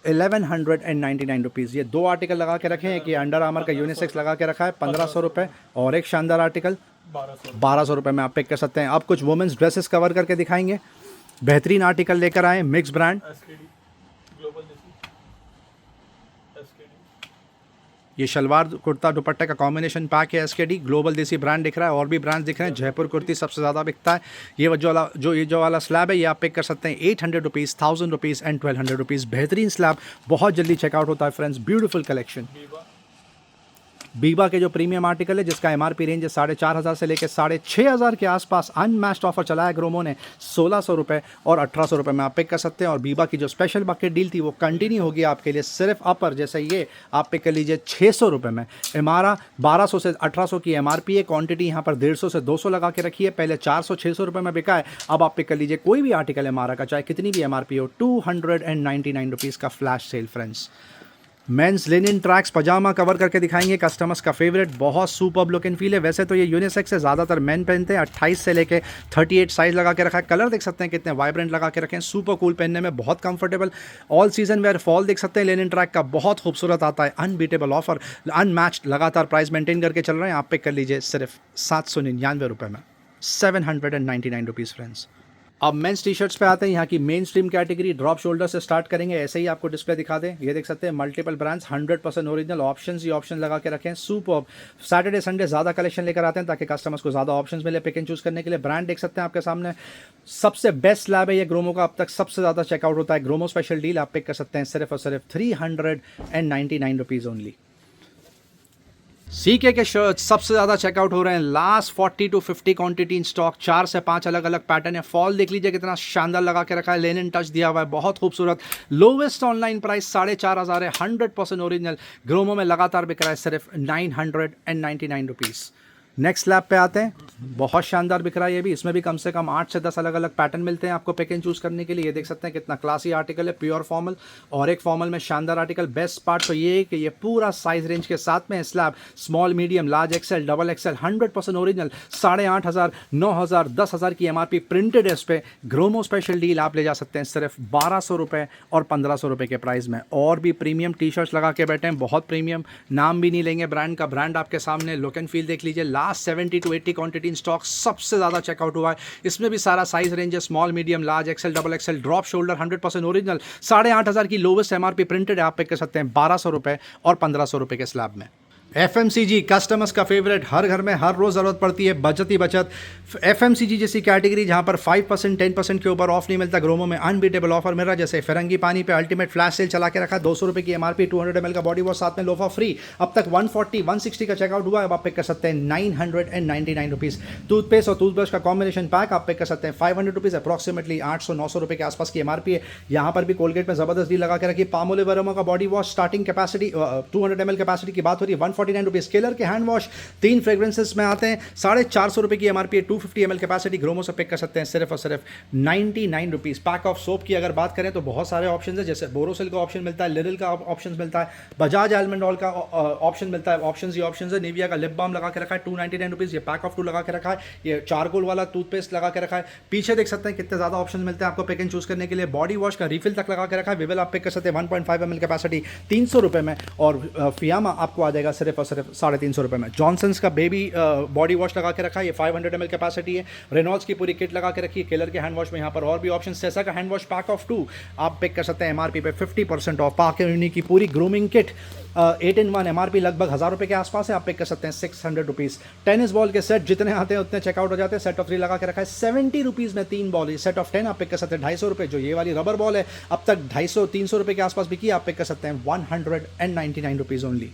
1199 रुपीज़। ये 2 आर्टिकल लगा के रखे हैं, एक ये अंडर आर्मर का यूनिसेक्स लगा के रखा है 1500 रुपये और एक शानदार आर्टिकल 1200 रुपये में आप पिक कर सकते हैं। अब कुछ वुमेंस ड्रेसेस कवर करके दिखाएंगे, बेहतरीन आर्टिकल लेकर आए, मिक्स ब्रांड। ये शलवार कुर्ता दुपट्टे का कॉम्बिनेशन पैक है, SKD ग्लोबल देसी ब्रांड दिख रहा है। और भी ब्रांड्स दिख रहे हैं, जयपुर कुर्ती सबसे ज़्यादा बिकता है। ये जो वाला स्लैब है ये आप पिक कर सकते हैं 800 रुपीज़, 1000 रुपीज़ एंड 1200 रुपीज़। बेहतरीन स्लैब, बहुत जल्दी चेकआउट होता है फ्रेंड्स। Beautiful collection. बीबा के जो प्रीमियम आर्टिकल है जिसका MRP रेंज है 4500 से लेकर 6500 के आसपास, अनमैच्ड ऑफर चलाया ग्रोमो ने 1600 रुपये और 1800 रुपये में आप पिक कर सकते हैं। और बीबा की जो स्पेशल बकेट डील थी वो कंटिन्यू होगी आपके लिए, सिर्फ अपर जैसे ये आप पिक कर लीजिए 600 रुपये में। हमारा 1200 से 1800 की MRP है, क्वांटिटी यहाँ पर 150 से 200 लगा के रखी है, पहले 400-600 रुपये में बिका है, अब आप पिक कर लीजिए कोई भी आर्टिकल हमारा का, चाहे कितनी भी MRP हो, 299 रुपीज़ का flash sale friends. Men's linen tracks पजामा कवर करके दिखाएंगे, कस्टमर्स का फेवरेट, बहुत सुपर्ब लुक एंड फील है। वैसे तो ये यूनिसेक्स है, ज़्यादातर मेन पहनते हैं, 28 से लेके 38 साइज़ लगा के रखा है। कलर देख सकते हैं कितने वाइब्रेंट लगा के रखे हैं, सुपर कूल, पहनने में बहुत comfortable. All season wear fall देख सकते हैं, लिनिन ट्रैक का बहुत खूबसूरत आता है। अनबीटेबल ऑफर, अनमैच्ड, लगातार प्राइस मेंटेन करके चल रहे हैं, आप पिक कर लीजिए सिर्फ 799 रुपये में, 799 रुपीज़ फ्रेंड्स। अब मेंस टी शर्ट्स पे आते हैं, यहाँ की main stream category drop shoulder से स्टार्ट करेंगे। ऐसे ही आपको डिस्प्ले दिखा दें, ये देख सकते हैं मल्टीपल ब्रांड्स, 100% ओरिजिनल, ऑप्शंस ही ऑप्शन लगा के रखें। सुपर्ब, सैटरडे संडे ज़्यादा कलेक्शन लेकर आते हैं ताकि कस्टमर्स को ज़्यादा ऑप्शंस मिले पिक एंड चूज़ करने के लिए। ब्रांड देख सकते हैं आपके सामने, सबसे बेस्ट स्लैब है ये ग्रोमो का, अब तक सबसे ज़्यादा चेकआउट होता है। ग्रोमो स्पेशल डील आप पिक कर सकते हैं सिर्फ और सिर्फ 399 रुपीज़ ओनली। CK के शर्ट सबसे ज़्यादा चेकआउट हो रहे हैं, last 40 to 50 quantity in stock, 4 से 5 अलग अलग पैटर्न है। फॉल देख लीजिए कितना शानदार लगा के रखा है, लेनिन टच दिया हुआ है, बहुत खूबसूरत। लोवेस्ट ऑनलाइन प्राइस 4500 है, 100% ओरिजिनल, ग्रोमो में लगातार बिक रहा है सिर्फ 999 रुपीज़। नेक्स्ट स्लैब पे आते हैं, बहुत शानदार बिक रहा है ये भी, इसमें भी कम से कम 8 से 10 अलग अलग पैटर्न मिलते हैं आपको पिक एंड चूज़ करने के लिए। ये देख सकते हैं कितना क्लासी आर्टिकल है, प्योर फॉर्मल और एक फॉर्मल में शानदार आर्टिकल। बेस्ट पार्ट तो ये है कि ये पूरा साइज रेंज के साथ में slab, small, medium, large, XL, double XL, 100% original, 8500, 9000, 10000 की MRP प्रिंटेड है इस पर। ग्रोमो स्पेशल डील आप ले जा सकते हैं सिर्फ 1200 रुपये और 1500 रुपये के प्राइस में। और भी प्रीमियम टी शर्ट्स लगा के बैठे हैं, बहुत प्रीमियम, नाम भी नहीं लेंगे ब्रांड का, ब्रांड आपके सामने, लुक एंड फील देख लीजिए। 70 to 80 क्वांटिटी इन स्टॉक, सबसे ज़्यादा चेकआउट हुआ है। इसमें भी सारा साइज रेंज है, small, medium, large, XL, double XL, drop shoulder, 100% original, 8500 की लोवेस्ट MRP प्रिंटेड है, आप पिक कर सकते हैं 1200 रुपये और 1500 रुपये के स्लैब में। FMCG कस्टमर्स का फेवरेट, हर घर में हर रोज़ ज़रूरत पड़ती है, बचत ही बचत। FMCG जैसी कैटेगरी जहाँ पर 5%, 10% के ऊपर ऑफ नहीं मिलता, ग्रोमो में अनबीटेबल ऑफर मिल रहा है। जैसे फिरंगी पानी पे अल्टीमेट फ्लैश सेल चला के रखा, 200 रुपये की MRP, 200 ml का बॉडी वॉश, साथ में लोफा फ्री। अब तक 140, 160 का चेकआउट हुआ है, अब आप पिक कर सकते हैं 999 रुपीज़। टूथपेस्ट और टूथब्रश का कॉम्बिनेशन पैक आप पिक कर सकते हैं 500 रुपीज़, अप्रॉक्सीमेटली 800-900 रुपये के आसपास की MRP है। यहाँ पर भी कोलगेट में ज़बरदस्त डील लगा के रखी। पामोलिव अरोमा का body wash, starting capacity 200 ml capacity की बात हो रही है, 149 रुपीज़। केलर के हैंड वॉश 3 फ्रेग्रेंसेस में आते हैं, 450 रुपये की MRP है, 250 ml कैपेसिटी, ग्रोमो से पिक कर सकते हैं सिर्फ और सिर्फ 99 रुपीज़। पैक ऑफ सोप की अगर बात करें तो बहुत सारे ऑप्शन है, जैसे बोरोसिल का ऑप्शन मिलता है, लिरिल का ऑप्शन मिलता है, बजाज आलमंड ऑयल का ऑप्शन मिलता है, ऑप्शन ही ऑप्शन है। निविया का लिप बाम लगा के रखा है 299 रुपीज़, ये पैक ऑफ 2 लगा के रखा है, ये चारकोल वाला टूथपेस्ट लगा के रखा है। पीछे देख सकते हैं कितने ज़्यादा ऑप्शन मिलते हैं आपको पिक एंड चूज़ करने के लिए। बॉडी वॉश का रिफिल तक लगा के रखा है, विवेल आप पिक कर सकते हैं 1.5 ml कैपेसिटी 300 रुपये में, और फियामा आपको आ जाएगा सिर्फ और सिर्फ 350 रुपये में। जॉनसन्स का बेबी बॉडी वॉश लगा के रखा है, ये 500 ml कैपेसिटी है। रेनॉल्ड्स की पूरी किट लगा के रखी है। केलर के हैंड वॉश में यहाँ पर और भी ऑप्शन, सेसा का हैंड वॉश पैक ऑफ 2 आप पिक कर सकते हैं MRP पे 50% ऑफ। पार्क की पूरी ग्रूमिंग किट 8-in-1 MRP लगभग 1000 रुपये के आसपास है, आप पिक कर सकते हैं 600 रुपीज़। टेनिस बॉल के सेट जितने आते हैं उतने चेकआउट हो जाते हैं। सेट ऑफ 3 लगा के रखा है 70 रुपीज़ में 3 बॉल। सेट ऑफ 10 आप पिक कर सकते हैं 250 रुपये। जो ये वाली रबर बॉल है अब तक 250-300 रुपये के आसपास बिकी, आप पिक कर सकते हैं 199 रुपीज़ ओनली।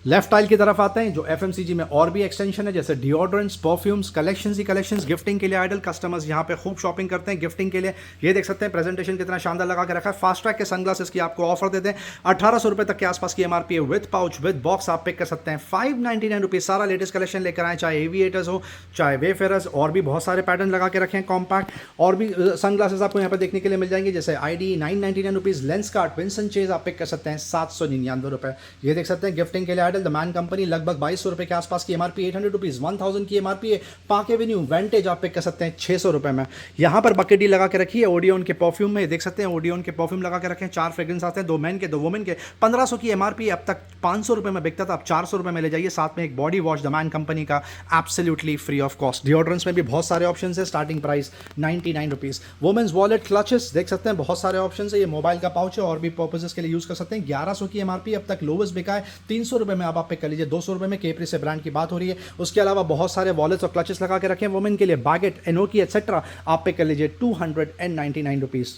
लेफ्ट आइल की तरफ आते हैं, जो FMCG में और भी एक्सटेंशन है, जैसे डिओड्रेंट्स, परफ्यूम्स, कलेक्शंस ही कलेक्शंस। गिफ्टिंग के लिए आइडल कस्टमर्स यहाँ पे खूब शॉपिंग करते हैं गिफ्टिंग के लिए। ये देख सकते हैं प्रेजेंटेशन कितना शानदार लगा के रखा है। फास्ट ट्रैक के सनग्लासेस की आपको ऑफर देते हैं 1800 रुपये तक के आसपास की MRP है। विद पाउच विद बॉक्स आप पिक कर सकते हैं 599 रुपीज़। सारा लेटेस्ट कलेक्शन लेकर आए, चाहे एविएटर्स हो चाहे वेफेरर्स, और भी बहुत सारे पैटर्न लगा के रखे हैं कॉम्पैक्ट। और भी सनग्लासेस आपको यहाँ पर देखने के लिए मिल जाएंगे, जैसे ID 999 rupees. Lenskart Vincent Chase आप पिक कर सकते हैं 799 रुपये। ये देख सकते हैं गिफ्टिंग के लिए आइडल द मैन कंपनी, लगभग 2200 रुपये के आसपास की MRP, 800 रुपीज़। 1000 की MRP है। पार्क एवेन्यू वेंटेज आप पिक कर सकते हैं 600 रुपये में। यहाँ पर बकेट डील लगा के रखी है ओडियन के परफ्यूम में, देख सकते हैं ओडियन के परफ्यूम लगा के रखे हैं। 4 फ्रेग्रेंस आते हैं, 2 मेन के 2 वुमेन के। 1500 की MRP, अब तक 500 रुपये में बिकता था, अब 400 रुपये में ले जाइए। साथ में एक body wash the man company का absolutely free of cost. Deodorants में भी बहुत सारे ऑप्शन है, starting price 99 rupees. Women's wallet clutches देख सकते हैं, बहुत सारे ऑप्शन है। ये मोबाइल का पाउच है, और भी पर्पजेस के लिए यूज़ कर सकते हैं। 1100 की MRP, अब तक लोवेस्ट बिका है 300 रुपये में, आप पिक कर लीजिए। 200 रुपये में केपरी से ब्रांड की बात हो रही है। उसके अलावा बहुत सारे वॉलेट्स और क्लचेस लगा के रखे हैं वुमेन के लिए। बैगेट, एनोकी एटसेट्रा आप पे कर लीजिए 299 rupees.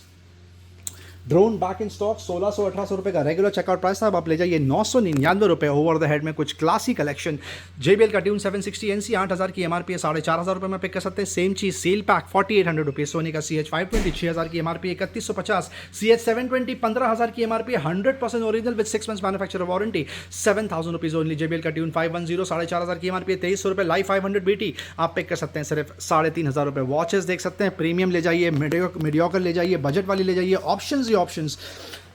Drone back in stock 1600-1800 रुपये का रेगुलर चेकआउट प्राइस था, अब आप ले जाइए 999 रुपये। ओवर द हेड में कुछ क्लासी कलेक्शन। JBL का ट्यून 760 NC 8000 की MRP है, 4500 रुपये में पिक कर सकते हैं। सेम चीज़ सेल पैक 4800 रुपीज़। सोनी का CH 520 6000 की MRP 3150। CH 720 15000 की MRP 100% original with 6 months manufacturer warranty 7000 rupees only. JBL का ट्यून 510 4500 की MRP 2300 रुपये। लाइव 500 BT आप पिक कर सकते हैं सिर्फ 3500 रुपये। वॉचेस देख सकते हैं, प्रीमियम ले जाइए, मीडियोकर ले जाइए, बजट वाली ले जाइए, ऑप्शंस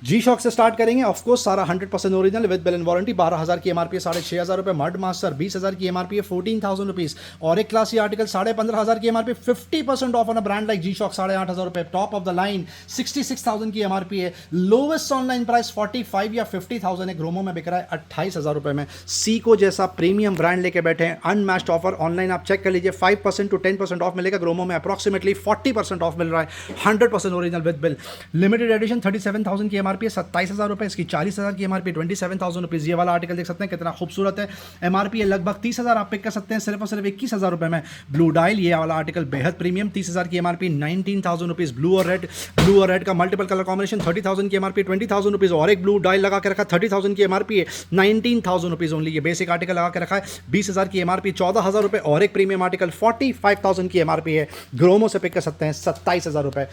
G-Shock से स्टार्ट करेंगे। ऑफ कोर्स सारा 100% original with bill and warranty. 12000 की MRP है, 6500 रुपये। मड मास्टर 20000 की MRP है, 14000 रुपीज़। और एक क्लासी आर्टिकल 15500 की MRP 50% of on a brand like G-Shock 8500 रुपये। टॉप ऑफ द लाइन 66000 की MRP है। लोवेस्ट ऑनलाइन प्राइस 45 या 50000 है। ग्रोमो में बिक रहा है 28000 रुपये में। सीको जैसा प्रीमियम ब्रांड लेके बैठे हैं, अनमैच्ड ऑफर। ऑनलाइन आप चेक कर लीजिए, 5% to 10% ऑफ मिलेगा। ग्रोमो में अप्रॉक्सीमेटली 40% ऑफ मिल रहा है, 100% original with bill. Limited edition 37000 की MRP है, 27000 रुपये। इसकी 40000 की MRP 27000 रुपीज़। ये वाला आर्टिकल देख सकते हैं कितना खूबसूरत है। MRP है लगभग 30000, आप पिक कर सकते हैं सिर्फ और सिर्फ 21000 रुपये में। ब्लू डायल ये वाला आर्टिकल बेहद प्रीमियम, 30000 की MRP 19000 रुपीज़। ब्लू और रेड का मल्टीपल कलर कॉम्बिनेशन 30000 की MRP 20000 रुपीज़। और एक ब्लू डायल लगा के रखा 30000 की MRP है, 19000 रुपीज़ ओनली। ये बेसिक आर्टिकल लगा के रखा है 20000 की MRP 14000 रुपये। और एक प्रीमियम आर्टिकल 45000 की MRP है, ग्रोमो से पिक कर सकते हैं 27000 रुपये।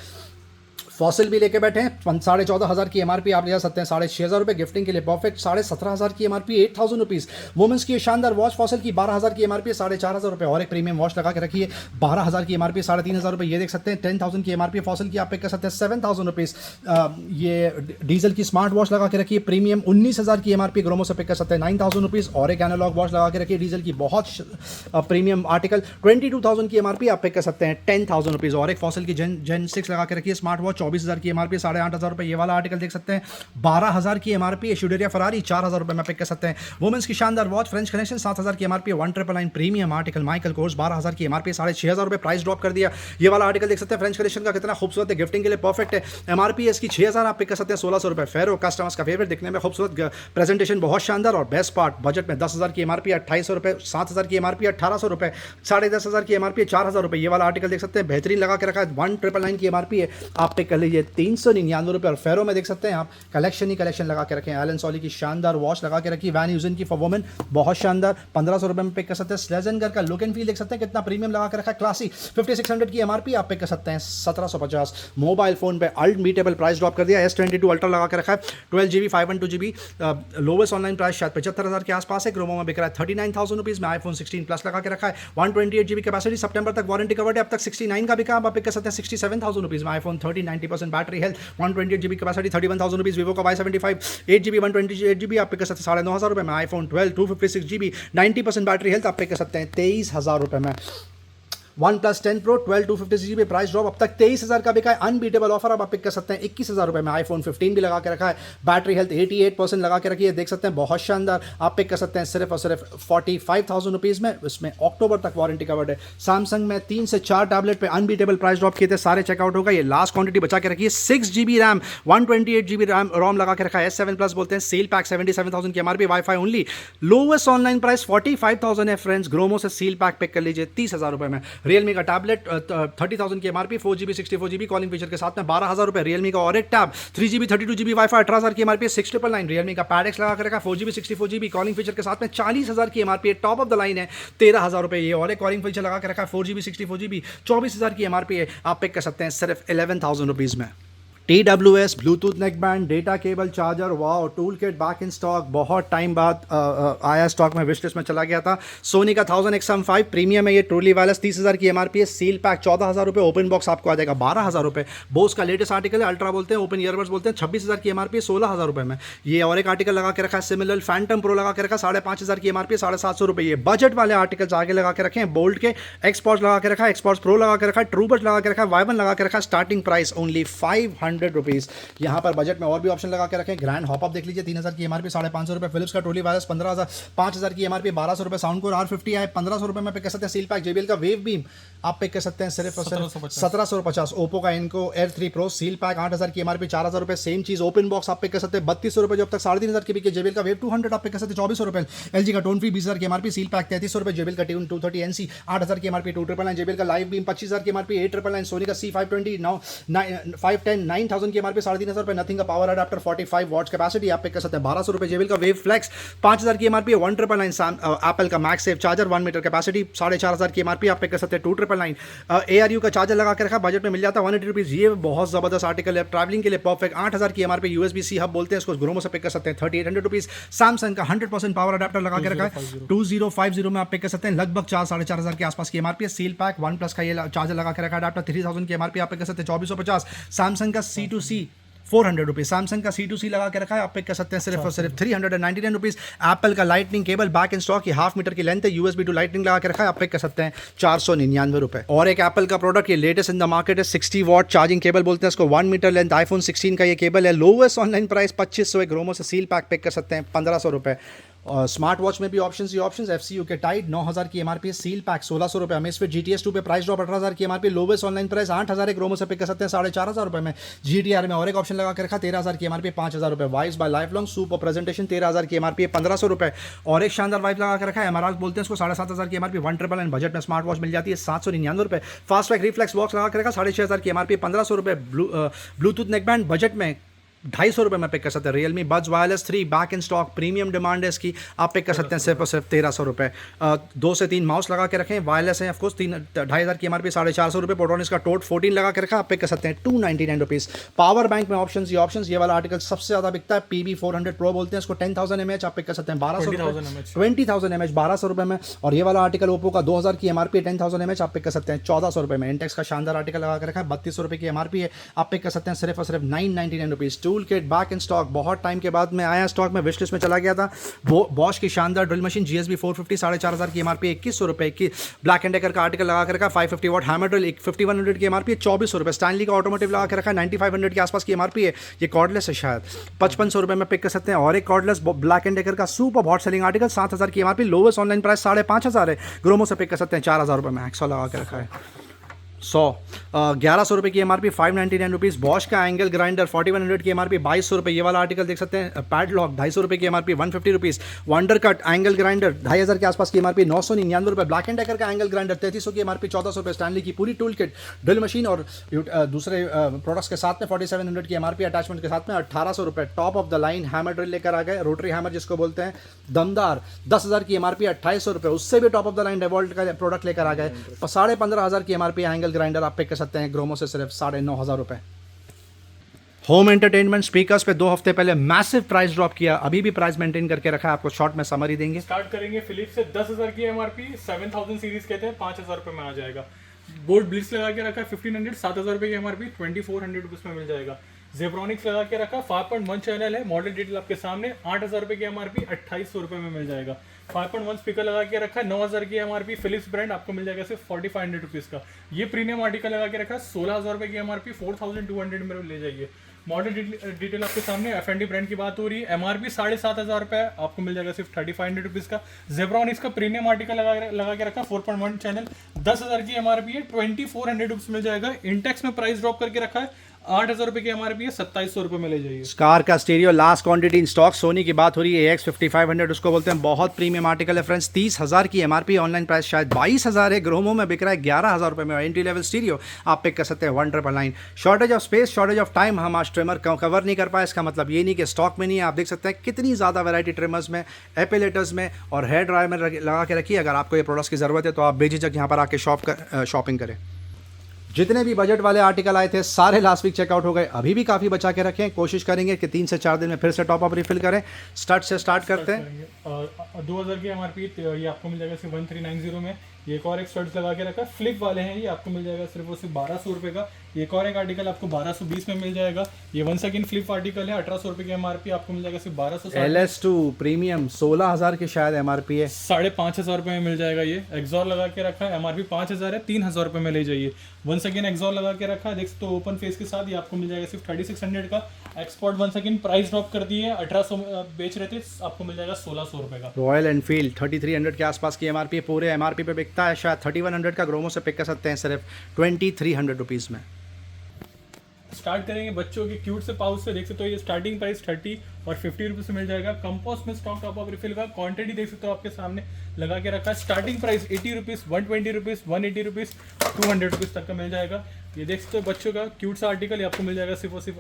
फॉसिल भी लेके बैठे हैं 14500 की MRP, आप ले जा सकते हैं 6500 रुपये। गिफ्टिंग के लिए परफेक्ट 17500 की MRP 8000 रुपीज़। वुमेंस की शानदार वॉच फॉसिल की 12000 की MRP 4500 रुपये। और एक प्रीमियम वॉच लगा के रखी है 12000 की MRP 3500 रुपये। ये देख सकते हैं 10000 की MRP फॉसिल की, आप पिक कर सकते हैं 7000 रुपीज़। ये डीजल की स्मार्ट वॉच लगा के रखी है प्रीमियम 19000 की MRP, ग्रोमो से पिक कर सकते हैं 9000 रुपीज़। और एक एनालॉग वॉच लगा के रखी है डीजल की, बहुत प्रीमियम आर्टिकल 22000 की MRP, आप पिक कर सकते हैं 10000 रुपीज़। और एक फॉसिल की जेन 6 लगा के रखी है स्मार्ट वॉच 24000 की MRP 8500 रुपये। ये वाला आर्टिकल देख सकते हैं 12000 की MRP है, शुडेरिया फरारी 4000 रुपये में पिक कर सकते हैं। वुमेंस की शानदार वॉच फ्रेंच कनेक्शन 7000 की MRP 1999 premium article Michael Kors 12000 की MRP 6500 रुपये, प्राइस ड्रॉप कर दिया। ये वाला आर्टिकल देख सकते हैं फ्रेंच कनेक्शन का, कितना खूबसूरत है, गिफ्टिंग के लिए परफेक्ट है। MRP है इसकी 6000, आप पिक कर सकते हैं 1600 रुपये। फेरो कस्टमर्स का फेवरेट, दिखने में खूबसूरत, प्रेजेंटेशन बहुत शानदार। और बेस्ट पार्ट बजट में 10000 की MRP 2800 रुपये, 7000 की MRP 1800 रुपये, 10500 की MRP 4000 रुपये। ये वाला आर्टिकल देख सकते हैं बेहतरीन लगा के रखा है 1999 की MRP है, आप पिक कर लीजिए 399 रुपये। और फेरो में देख सकते हैं आप कलेक्शन ही कलेक्शन लगा के रखे हैं। एलन सॉली की शानदार वॉच लगा के रखी, वैन यूजन की फॉर वुमेन बहुत शानदार 1500 रुपये में पिक कर सकते हैं। स्लेजेंगर का लुक एंड फील देख सकते हैं कितना प्रीमियम लगा के रखा है, क्लासी 5600 की MRP, आप पिक कर सकते हैं 1750। मोबाइल फोन पे अनबीटेबल प्राइस ड्रॉप कर दिया, S22 अल्ट्रा लगा के रखा है 12GB 512GB, lowest online price शायद 75000 के आसपास है। ग्रोमो में बिक रहा है 39000 रुपीज़ में। iPhone 16 प्लस लगा के रखा है 128GB कैपेसिटी, सितंबर तक वारंटी कवर्ड है, अब तक 69 का बिका, आप पिक कर सकते हैं 67000 रुपीज़ में। iPhone 13 90% battery health, 128GB capacity 31,000 rupees. Vivo का Y75 8GB 128GB आप पिक कर सकते हैं 9500 रुपये में। iPhone 12 256GB 90% बैटरी हेल्थ, आप पिक कर सकते हैं 23000 रुपये में। One plus 10 pro 12 256 GB price drop, अब तक 23,000 का बिका है, अनबीटेबल ऑफर। अब आप पिक कर सकते हैं 21,000 रुपए में। आईफोन 15 भी लगा के रखा है, बैटरी हेल्थ 88% लगा के रखी है, देख सकते हैं बहुत शानदार। आप पिक कर सकते हैं सिर्फ और सिर्फ 45,000 रुपीज़ में, इसमें अक्टूबर तक वारंटी कवर्ड है। सैमसंग में 3 से 4 टैबलेट पे अनबीटेबल प्राइस ड्रॉप किए थे, सारे चेकआउट होगा। ये लास्ट क्वांटिटी बचा के रखिए। 6 GB RAM 128 GB RAM ROM लगा के रखा है, S7 प्लस बोलते हैं। सील पैक 77,000 की MRP, wifi only, lowest online price 45,000 है फ्रेंड्स। ग्रोमो से सील पैक पिक कर लीजिए 30,000 रुपए में। रियलमी का टैबलेट 30,000 की MRP, 4GB 64GB calling feature के साथ में 12,000 रुपए। रियलमी का और एक टैब 3GB 32GB वाईफाई 18,000 की एमआरपी 699। रियलमी का पैड एक्स लगा कर रखा 4GB 64GB कॉलिंग फीचर के साथ में 40,000 की MRP, top of the line है 13,000 रुपए। ये और एक कॉलिंग फीचर लगा कर रखा 4GB 64GB 24,000 की एमआरपी है, आप पिक कर सकते हैं सिर्फ 11,000 रुपीज़ में। TWS Bluetooth neck band, data cable, charger, wow, tool kit back in stock, बहुत टाइम बाद आया स्टॉक में, विश लिस्ट में चला गया था। सोनी का 1000XM5 प्रीमियम है, ये ट्रूली वायरलेस 30,000 की एमआरपी है। सील पैक 14,000 रुपये, ओपन बॉक्स आपको आ जाएगा 12,000 रुपये। बोस का लेटेस्ट आर्टिकल है, अल्ट्रा बोलते हैं, ओपन ईयरबड्स बोलते हैं, 26,000 की एमआरपी 16,000 रुपये में। ये और एक आर्टिकल लगा के रखा है सिमिलर फैंटम प्रो लगा के रखा 5,500 की एमआरपी 750 रुपये। ये बजट वाले आर्टिकल्स आगे लगा के रखे हैं, बोल्ट के एक्सपॉर्ट्स लगा के रखा है, एक्सपॉर्ट्स प्रो लगा के रखा है, ट्रूबर्स लगा के रखा है, वाई1 लगा के रखा है, स्टार्टिंग प्राइस ओनली 500 रुपीज़। यहाँ पर बजट में और भी ऑप्शन लगा के रखें। ग्रैंड हॉपअप देख लीजिए 3,000 की एमआरपी 550 रुपये। फिलिप्स का ट्रूली वायरलेस 15,000 5,000 की एमआरपी 1,200 रुपये। साउंड कोर R50 है 1,500 रुपये में पिक कर सकते हैं। सील पैक JBL का वेव बीम आप पिक कर सकते हैं सिर्फ और सिर्फ 1,750। ओप्पो का इनको Air 3 Pro सील पैक 8,000 की एमआरपी 4,000 रुपये। सेम चीज़ ओपन बॉक्स आप पिक कर सकते हैं 3,200 रुपये, जो अब तक 3,500 की बिके। JBL का वेव 200 आप पिक कर सकते हैं 2,400 रुपये। LG का टोन फ्री 20,000 की एमआरपी, सील पैक 3,300 रुपये। JBL का ट्यून 230 NC 8,000 की एमआरपी 2,999। JBL का लाइव बीम 25,000 की एमआरपी 8,999। सोनी का C520 510 9,000 की एमआरपी 3,500 रुपये। नथिंग का पावर अडाप्टर 45 वॉट्स कैपेसिटी आप पिक कर सकते हैं 1,200 रुपये। JBL का वेव फ्लेक्स 5,000 की एमआरपी 1,999। एप्पल का MagSafe charger 1 metre capacity 4,500 की एमआरपी आप पिक कर सकते हैं 2,999। ARU का चार्जर लगा के रखा, बजट में मिल जाता है 180 रुपीज़। ये बहुत ज़बरदस्त आर्टिकल है, ट्रैवलिंग के लिए परफेक्ट। 8,000 की एमआरपी USB-C हब बोलते हैं इसको, ग्रोमो से पिक कर सकते हैं 3,800 रुपीज़। सैमसंग का 100% पावर अडाप्टर लगा के रखा है 2050 में आप पिक कर सकते हैं, लगभग 4,500 के आसपास की एमआरपी है। सील पैक OnePlus का ये चार्जर लगा के रखा अडाप्टर 3,000 की एमआरपी आप पिक कर सकते हैं 2,450। सैमसंग का C2C 400 रुपीज़। सैमसंग का C2C लगा के रखा है, आप पिक कर सकते हैं सिर्फ और सिर्फ 399 रुपीज़। एप्पल का lightning cable back in stock, ये 1/2 मीटर की लेंथ है, USB टू लाइटनिंग लगा के रखा है, आप पिक कर सकते हैं 499 रुपये। और एक एप्पल का प्रोडक्ट, ये लेटेस्ट इन द मार्केट है, 60 वॉट चार्जिंग केबल बोलते हैं इसको, 1 मीटर लेंथ, आईफोन 16 का ये केबल है, लोवेस्ट ऑनलाइन प्राइस 2,500 है। ग्रोमो से सील पैक पिक कर सकते हैं 1,500 रुपये। और स्मार्ट वॉच में भी ऑप्शंस ही ऑप्शंस। FCU के टाइड 9,000 की एमआरपी, सील पैक 1,600 रुपये। अमेज़फिट GTS 2 पे प्राइस ड्रॉप 18,000 की एमआरपी, लोवेस्ट ऑनलाइन प्राइस 8,000 है। ग्रोमो से पिक कर सकते हैं 4,500 रुपये में। GTR में और एक ऑप्शन लगा के रखा 13,000 की एमआरपी 5,000 रुपये। Vice bye life long super presentation 13,000 की एमआरपी 1,500 रुपये। और एक शानदार वाइफ लगा के रखा है, एमआरआर बोलते हैं इसको, 7,500 की एमआरपी 1,999। बजट में स्मार्ट वॉच मिल जाती है 799 रुपये। फास्ट ट्रैक रिफ्लेक्स बॉक्स लगा के रखा 6,500 की एमआरपी 1,500 रुपये। ब्लूटूथ नेक बैंड बजट में 250 रुपये में पिक कर सकते हैं। Realme buds wireless 3 back in stock, premium demand है इसकी, आप पिक कर सकते हैं सिर्फ और सिर्फ 1,300 रुपये। 2 से 3 माउस लगा के रखें, वायरलेस है ऑफकोर्स, 2,500 की एमआरपी 450 रुपये। पोटोनिक्स का टोट 14 लगा के रखा, आप पिक कर सकते हैं 299 रुपीज़। पावर बैंक में ऑप्शंस ही ऑप्शंस, ये वाला आर्टिकल सबसे ज़्यादा बिकता है, PB400 Pro बोलते हैं इसको, 10,000 mAh आप पिक कर सकते हैं 20,000 mAh 1,200 रुपये में। और ये वाला आर्टिकल ओप्पो का 2,000 की एमआरपी 10,000 mAh आप पिक कर सकते हैं 1,400 रुपये में। इंटेक्स का शानदार आर्टिकल लगा के रखा है 3,200 रुपये की एमआरपी है, आप पिक कर सकते हैं सिर्फ और सिर्फ 999 rupees. Tool kit back in stock, बहुत टाइम के बाद में आया स्टॉक में, विश लिस्ट में चला गया था। बॉश की शानदार ड्रिल मशीन GSB 450 4,500 की एमआरपी 2,100 रुपये की। ब्लैक एंड डेकर का आर्टिकल लगा के रखा 550 वॉट हैमर ड्रिल 5,100 की एमआरपी 2,400 रुपये। स्टैनली का ऑटोमोटिव लगा के रखा 9,500 के आसपास की एमआरपी है, ये कॉर्डलेस है शायद 5,500 रुपये में पिक कर सकते हैं। और एक कॉर्डलेस ब्लैक एंड डेकर का सुपर हॉट सेलिंग आर्टिकल 7,000 की एमआरपी, लोवेस्ट ऑनलाइन प्राइस 5,500 है। ग्रोमो से पिक कर सकते हैं 4,000 रुपये में। एक्सो लगा के रखा है 1,100 रुपये की एमआरपी 599 रुपीज़। बॉश का एंगल ग्राइंडर 4,100 की एमआरपी 2,200 रुपये। ये वाला आर्टिकल देख सकते हैं, पैडलॉक 250 रुपये की MRP 150 rupees. Wonder cut angle grinder 2,500 के आसपास की एमआरपी 999 रुपये। ब्लैक एंड डेकर का एंगल ग्राइंडर 3,300 की एमआरपी 1,400 रुपये। स्टैनली की पूरी टूल किट ड्रिल मशीन और दूसरे प्रोडक्ट्स के साथ में 4,700 की एमआरपी अटैचमेंट के साथ में 1,800 रुपये। Top of the line hammer drill लेकर आ गए, रोटरी हैमर जिसको बोलते हैं, दमदार 10,000 की एमआरपी 2,800 रुपये। उससे भी top of the line Dewald का प्रोडक्ट लेकर आ गए 15,500 की एमआरपी एंगल ग्राइंडर आप पिक कर सकते हैं ग्रोमो से सिर्फ 9,500 रुपये। होम एंटरटेनमेंट स्पीकर्स पे 2 हफ्ते पहले मैसिव प्राइस ड्रॉप किया, अभी भी प्राइस मेंटेन करके रखा है, आपको शॉर्ट में समरी देंगे। स्टार्ट करेंगे फिलिप्स से 10,000 की एमआरपी 7,000 सीरीज कहते हैं 5,000 रुपये में आ जाएगा। बोर्ड ब्लिट्स लगा के रखा है 1,500 7,000 रुपये की एमआरपी 2,400 रुपीज़ में मिल जाएगा। जेब्रॉनिक्स लगा के रखा 5.1 चैनल है, मॉडल डिटेल आपके सामने 8,000 रुपये की एमआरपी 2,800 रुपये में मिल जाएगा। 5.1 स्पीकर लगा के रखा है, 9,000 की एमआरपी। फिलिप्स ब्रांड आपको मिल जाएगा सिर्फ 4,500 रुपीज़ का। ये प्रीमियम आर्टिकल लगा के रखा है, 16,000 रुपये की एमआरपी, 4,200 में ले जाइए। मॉडल डिटेल आपके सामने। एफएनडी ब्रांड की बात हो रही है, एमआरपी 7,500 रुपये, आपको मिल जाएगा सिर्फ 3,500 रुपीज़ का। जेब्रॉन इसका प्रीमियम आर्टिकल लगा के रखा, 4.1 चैनल, 10,000 की एमआरपी है, 2,400 रुपीज़ मिल जाएगा। इंटेक्स में प्राइस ड्रॉप करके रखा है, 8,000 रुपये की एमआरपी है, 2,700 रुपये में ले जाइए। स्कार का stereo last quantity in stock. Sony की बात हो रही है, AX5500 उसको बोलते हैं, बहुत प्रीमियम आर्टिकल है फ्रेंड्स। 30,000 की एमआरपी, ऑनलाइन प्राइस शायद 22,000 है, ग्रोमो में बिक रहा है 11,000 रुपये में। एंट्री लेवल स्टीरियो आप पिक कर सकते हैं 1,999। Shortage of space, shortage of time, हम आज ट्रिमर कवर नहीं कर पाए, इसका मतलब ये नहीं कि स्टॉक में नहीं है। आप देख सकते हैं कितनी ज़्यादा वैरायटी ट्रिमर्स में, एपिलेटर्स में और हेयर ड्रायर में लगा के रखिए। अगर आपको ये प्रोडक्ट्स की ज़रूरत है तो आप बेझिझक यहाँ पर आके शॉपिंग करें। जितने भी बजट वाले आर्टिकल आए थे सारे लास्ट वीक चेकआउट हो गए, अभी भी काफ़ी बचा के रखें। कोशिश करेंगे कि 3 से 4 दिन में फिर से टॉप अप रिफिल करें। स्टार्ट से स्टार्ट करते हैं। 2,000 की एमआरपी, ये आपको मिल जाएगा सिर्फ 1,390 में। एक और एक स्टड्स लगा के रखा है, फ्लिप वाले हैं, ये आपको मिल जाएगा सिर्फ 1,200 रुपये का। एक और एक आर्टिकल आपको 1220 में मिल जाएगा। ये वन सेकेंड फ्लिप आर्टिकल है, 1,800 रुपये की एमआरपी, आपको मिल जाएगा सिर्फ 1260। LS2 प्रीमियम 16,000 की शायद एमआरपी है, 5,500 रुपये में मिल जाएगा। ये एक्सॉर लगा के रखा है, एमआरपी 5,000 है, 3,000 रुपये में ले जाइए। वन सेकेंड एक्सॉर लगा के रखा है, देख सकते हो ओपन फेस के साथ, ये आपको मिल जाएगा सिर्फ 3,600 का। Export one second price drop कर दिए, 1,800 बेच रहे थे, आपको मिल जाएगा 1,600 रुपये का। रॉयल एनफील्ड 3,300 के आसपास की एमआरपी, पूरे एमआरपी पे बिकता है शायद 3,100 का। ग्रोमो से पिक कर सकते हैं सिर्फ 2,300 रुपीज़ में। स्टार्ट करेंगे बच्चों के क्यूट से पाउच से। देख सकते हो ये स्टार्टिंग प्राइस 30 और 50 रुपीज़ से मिल जाएगा। कंपोस्ट में स्टॉक टॉप अप रिफिल का क्वांटिटी देख सकते हो आपके सामने लगा के रखा है। Starting price 80 rupees, 120 rupees, 180 rupees, 200 rupees तक का मिल जाएगा। ये देख सकते हो बच्चों का क्यूट सा आर्टिकल, ये आपको मिल जाएगा सिर्फ और सिर्फ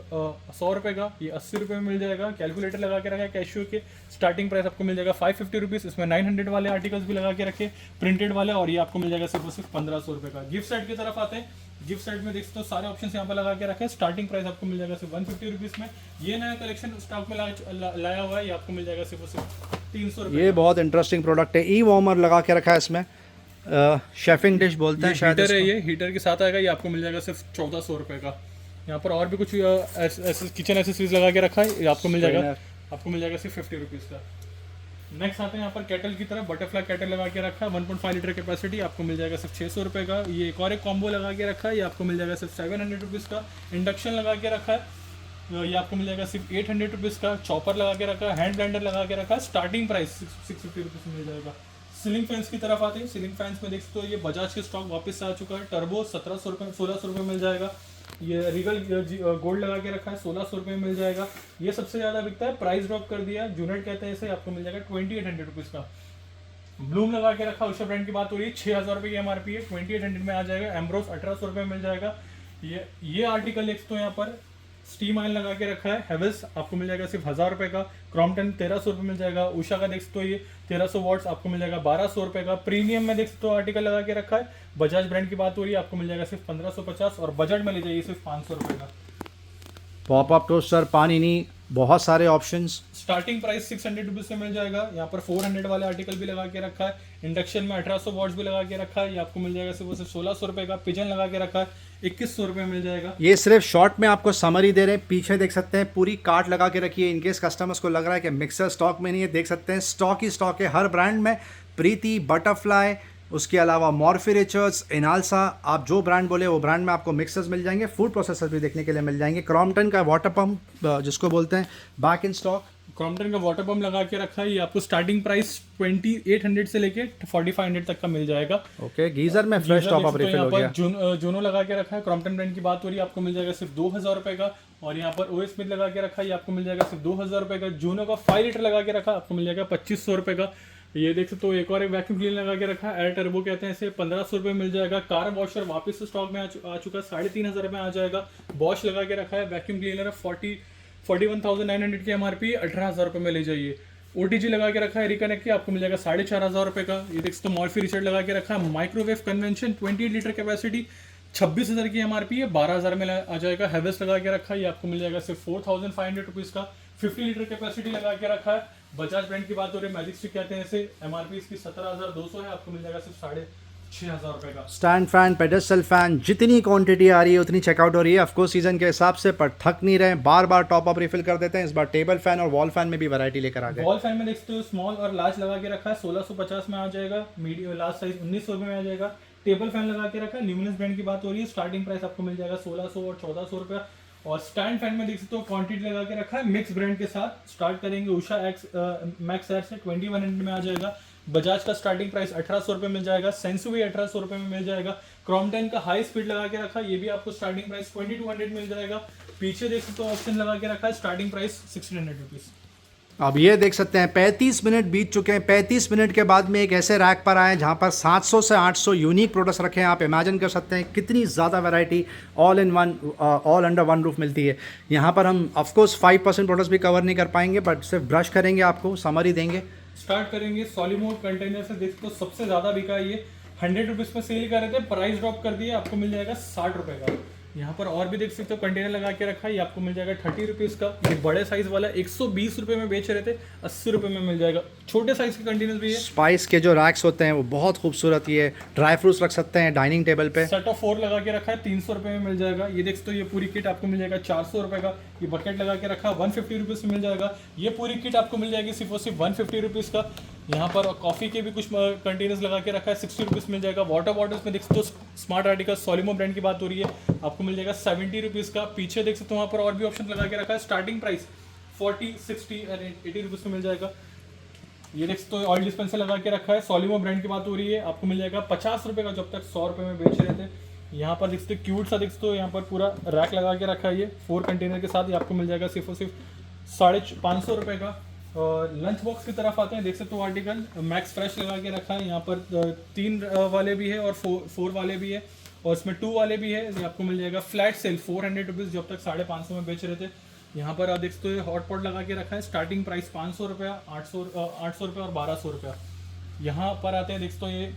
100 रुपये का। ये 80 रुपये में मिल जाएगा। कैलकुलेटर लगा के रखा है कैशियो के। स्टार्टिंग प्राइस आपको मिल जाएगा 550 रुपीज़। इसमें 900 वाले आर्टिकल्स भी लगा के रखे, प्रिंटेड वाले, और ये आपको मिल जाएगा सिर्फ और सिर्फ 1,500 रुपये का। गिफ्ट सेट की तरफ आते हैं। गिफ्ट सेट में देख सकते हो सारे ऑप्शन यहाँ पर लगा के रखे हैं। स्टार्टिंग प्राइस आपको मिल जाएगा सिर्फ 150 रुपीज़ में। ये नया कलेक्शन स्टॉक में लाया हुआ है, ये आपको मिल जाएगा सिर्फ और सिर्फ 300 रुपये। ये बहुत इंटरेस्टिंग प्रोडक्ट है, ई वार्मर लगा के रखा है इसमें, शेफिंग डिश बोलते हैं शायद। हीटर है, ये हीटर के साथ आएगा, ये आपको मिल जाएगा सिर्फ 1,400 रुपये का। यहाँ पर और भी कुछ किचन एसेसरीज लगा के रखा है, ये आपको मिल जाएगा सिर्फ 50 रुपीज़ का। नेक्स्ट आते हैं यहाँ पर केटल की तरफ। बटरफ्लाई केटल लगा के रखा है, 1.5 लीटर कैपेसिटी, आपको मिल जाएगा सिर्फ 600 रुपये का। ये एक और एक कॉम्बो लगा के रखा है, ये आपको मिल जाएगा सिर्फ 700 रुपीज़ का। इंडक्शन लगा के रखा है, ये आपको मिल जाएगा सिर्फ 800 रुपीज़ का। चॉपर लगा के रखा है, हैंड ब्लेंडर लगा के रखा है, स्टार्टिंग प्राइस 650 रुपीज़ मिल जाएगा। सीलिंग फैंस की तरफ आते हैं। सीलिंग फैंस में देख सकते हो ये बजाज के स्टॉक वापस से आ चुका है। टर्बो 1,700 रुपये, 1,600 रुपये मिल जाएगा। ये रीगल गोल्ड लगा के रखा है, 1,600 रुपये में मिल जाएगा। ये सबसे ज़्यादा बिकता है, प्राइस ड्रॉप कर दिया, जूनेट कहते हैं इसे, आपको मिल जाएगा 2,800 रुपीज़ का। ब्लूम लगा के रखा, उषा ब्रांड की बात हो रही है, 6,000 रुपये की एमआरपी है, 2,800 में आ जाएगा। एम्ब्रोस 1,800 रुपये में मिल जाएगा। ये आर्टिकल देख सकते हो यहाँ पर स्टीम आयन लगा के रखा है, हेवेल्स आपको मिल जाएगा सिर्फ 1,000 रुपये का। क्रॉम्पटन 1,300 रुपये मिल जाएगा। उषा का देख सकते हो ये 1,300 वॉट्स आपको मिल जाएगा 1,200 रुपये का। प्रीमियम में देख सकते हो आर्टिकल लगा के रखा है, बजाज ब्रांड की बात हो रही है, आपको मिल जाएगा सिर्फ 1,550, और बजट में ले जाइए सिर्फ 500 रुपये का। पॉपअप टोस्टर, पानीनी, बहुत सारे ऑप्शंस। स्टार्टिंग प्राइस 600 रुपीज़ से मिल जाएगा। यहाँ पर 400 वाले आर्टिकल भी लगा के रखा है। इंडक्शन में 1,800 वॉट्स भी लगा के रखा है, ये आपको मिल जाएगा सिर्फ 1,600 रुपये का। पिजन लगा के रखा है, 2,100 रुपये मिल जाएगा। ये सिर्फ शॉर्ट में आपको समरी दे रहे हैं, पीछे देख सकते हैं पूरी कार्ट लगा के रखी है। इनकेस कस्टमर्स को लग रहा है कि मिक्सर स्टॉक में नहीं है, देख सकते हैं स्टॉक ही स्टॉक है हर ब्रांड में। प्रीति, बटरफ्लाई, उसके अलावा मॉर्फी रिचर्ड्स, इनालसा, आप जो ब्रांड बोले वो ब्रांड में आपको मिक्सर्स मिल जाएंगे। फूड प्रोसेसर भी देखने के लिए मिल जाएंगे। क्रॉम्पटन का वाटर पंप जिसको बोलते हैं बैक इन स्टॉक। क्रॉम्पटन का वाटर पंप लगा के रखा है, ये आपको स्टार्टिंग प्राइस 2,800 से लेके 4,500 तक का मिल जाएगा। ओके, गीजर में फ्रेश टॉप अप रिफिल हो गया। जूनो लगा के रखा है, क्रॉम्पटन ब्रांड की बात हो रही है, आपको मिल जाएगा सिर्फ 2,000 रुपये का। और यहाँ पर ओएस स्मिथ लगा के रखा है, ये आपको मिल जाएगा सिर्फ 2,000 रुपये का। जूनो का 5 लीटर लगा के रखा, आपको मिल जाएगा 2,500 रुपये का। ये देख सकते हो एक और एक वैक्यूम क्लीनर लगा के रखा है, एयर टर्बो कहते हैं इसे, 1,500 रुपये मिल जाएगा। कार वॉशर वापस से स्टॉक में आ चुका है, 3,500 में आ जाएगा। बॉश लगा के रखा है, वैक्यूम क्लीनर है, 41,900 की एमआरपी, 18,000 रुपये में ले जाइए। ओटीजी लगा के रखा है रिकनेक्ट की, आपको मिल जाएगा 4,500 रुपये का। ये देख सकते हो मॉर्फी रिचर्ड लगा के रखा है, माइक्रोवेव कन्वेंशन 28 लीटर कैपेसिटी, 26,000 की एमआरपी है, 12,000 में आ जाएगा। हेवेल्स लगा के रखा है, ये आपको मिल जाएगा सिर्फ 4,500 रुपीज़ का। 50 लीटर कैपेसिटी लगा के रखा है। बजाज ब्रांड की बात हो रही है, मैजिक स्टिक कहते हैं इसे, एमआरपी इसकी 17,200 है, आपको मिल जाएगा सिर्फ 6,000 रुपए का। स्टैंड फैन, पेडेस्टल फैन, जितनी क्वांटिटी आ रही है उतनी चेकआउट हो रही है। ऑफकोर्स सीजन के हिसाब से, पर थक नहीं रहे, बार बार टॉप अप रिफिल कर देते हैं। इस बार टेबल फैन और वॉल फैन में भी वैरायटी लेकर आ गए। वॉल फैन में देख सकते हो स्मॉल और लार्ज लगा के रखा है, 1650 में आ जाएगा। मीडियम लार्ज साइज 1900 रुपये में आ जाएगा। टेबल फैन लगा के रखा है, ल्यूमिनस ब्रांड की बात हो रही है, स्टार्टिंग प्राइस आपको मिल जाएगा 1600 और 1400 रुपया। और स्टैंड फैन में देख सकते हो क्वांटिटी लगा के रखा है, मिक्स ब्रांड के साथ स्टार्ट करेंगे। उषा एक्स मैक्स एयर से 2100 में आ जाएगा। बजाज का स्टार्टिंग प्राइस 1800 रुपये मिल जाएगा। सेंसू भी 1800 रुपये में मिल जाएगा। क्रॉम्पटन का हाई स्पीड लगा के रखा है, ये भी आपको स्टार्टिंग प्राइस 2200 मिल जाएगा। पीछे देख सकते हो ऑप्शन लगा के रखा है, स्टार्टिंग प्राइस 1600 रुपीज़। अब ये देख सकते हैं 35 मिनट बीत चुके हैं। 35 मिनट के बाद में एक ऐसे रैक पर आए जहां पर 700 से 800 यूनिक प्रोडक्ट्स रखे हैं। आप इमेजिन कर सकते हैं कितनी ज़्यादा variety all in one, all under one roof मिलती है। यहाँ पर हम ऑफकोर्स 5% प्रोडक्ट्स भी कवर नहीं कर पाएंगे, बट सिर्फ ब्रश करेंगे, आपको समरी देंगे। स्टार्ट करेंगे सॉलीमोड कंटेनर से। देख तो सबसे ज्यादा बिका है ये, 100 रुपीज में सेल कर रहे थे, प्राइस ड्रॉप कर दिया, आपको मिल जाएगा 60 रुपए का। यहाँ पर और भी देख सकते हो कंटेनर लगा के रखा है, ये आपको मिल जाएगा 30 रुपीज का। ये बड़े साइज वाला 120 रुपए में बेच रहे थे, 80 रुपए में मिल जाएगा। छोटे साइज के कंटेनर भी है। स्पाइस के जो रैक्स होते हैं वो बहुत खूबसूरत, ये ड्राई फ्रूट्स रख सकते हैं डाइनिंग टेबल पे। सेट ऑफ 4 लगा के रखा है, 300 रुपए में मिल जाएगा। ये देख सकते हो, ये पूरी किट आपको मिल जाएगा 400 रुपए का। ये बकेट लगा के रखा है, 150 रुपीज में मिल जाएगा। ये पूरी किट आपको मिल जाएगी सिर्फ और सिर्फ 150 रुपीज का। यहाँ पर कॉफी के भी कुछ कंटेनर्स लगा के रखा है, 60 रुपीज मिल जाएगा। वाटर बॉटल्स में देख सकते हो स्मार्ट आर्टिकल सॉलिमो ब्रांड की बात हो रही है, आपको मिल जाएगा 70 रुपीज का। पीछे देख सकते हो वहाँ पर और भी ऑप्शन लगा के रखा है, स्टार्टिंग प्राइस 40, 60 और 80 रुपीज में मिल जाएगा। ये देख सकते हो ऑयल डिस्पेंसर लगा के रखा है, सॉलिमो ब्रांड की बात हो रही है, आपको मिल जाएगा 50 रुपए का, जब तक 100 रुपए में बेच रहे थे। यहाँ पर देख सकते हो क्यूट सा देख सकते हो, यहाँ पर पूरा रैक लगा के रखा है, ये 4 कंटेनर के साथ। ये आपको मिल जाएगा सिर्फ और सिर्फ 550 रुपए का। और लंच बॉक्स की तरफ आते हैं, देख सकते हो आर्टिकल मैक्स फ्रेश लगा के रखा है। यहाँ पर 3 वाले भी है और 4 वाले भी है, और इसमें 2 वाले भी है। ये आपको मिल जाएगा फ्लैट सेल 400 रुपीज़, जब तक 550 में बेच रहे थे। यहाँ पर आप देख सकते हो हॉट पॉट लगा के रखा है, स्टार्टिंग प्राइस 500 रुपया, 800 रुपया और 1200 रुपया। यहाँ पर आते हैं देख सकते हो ये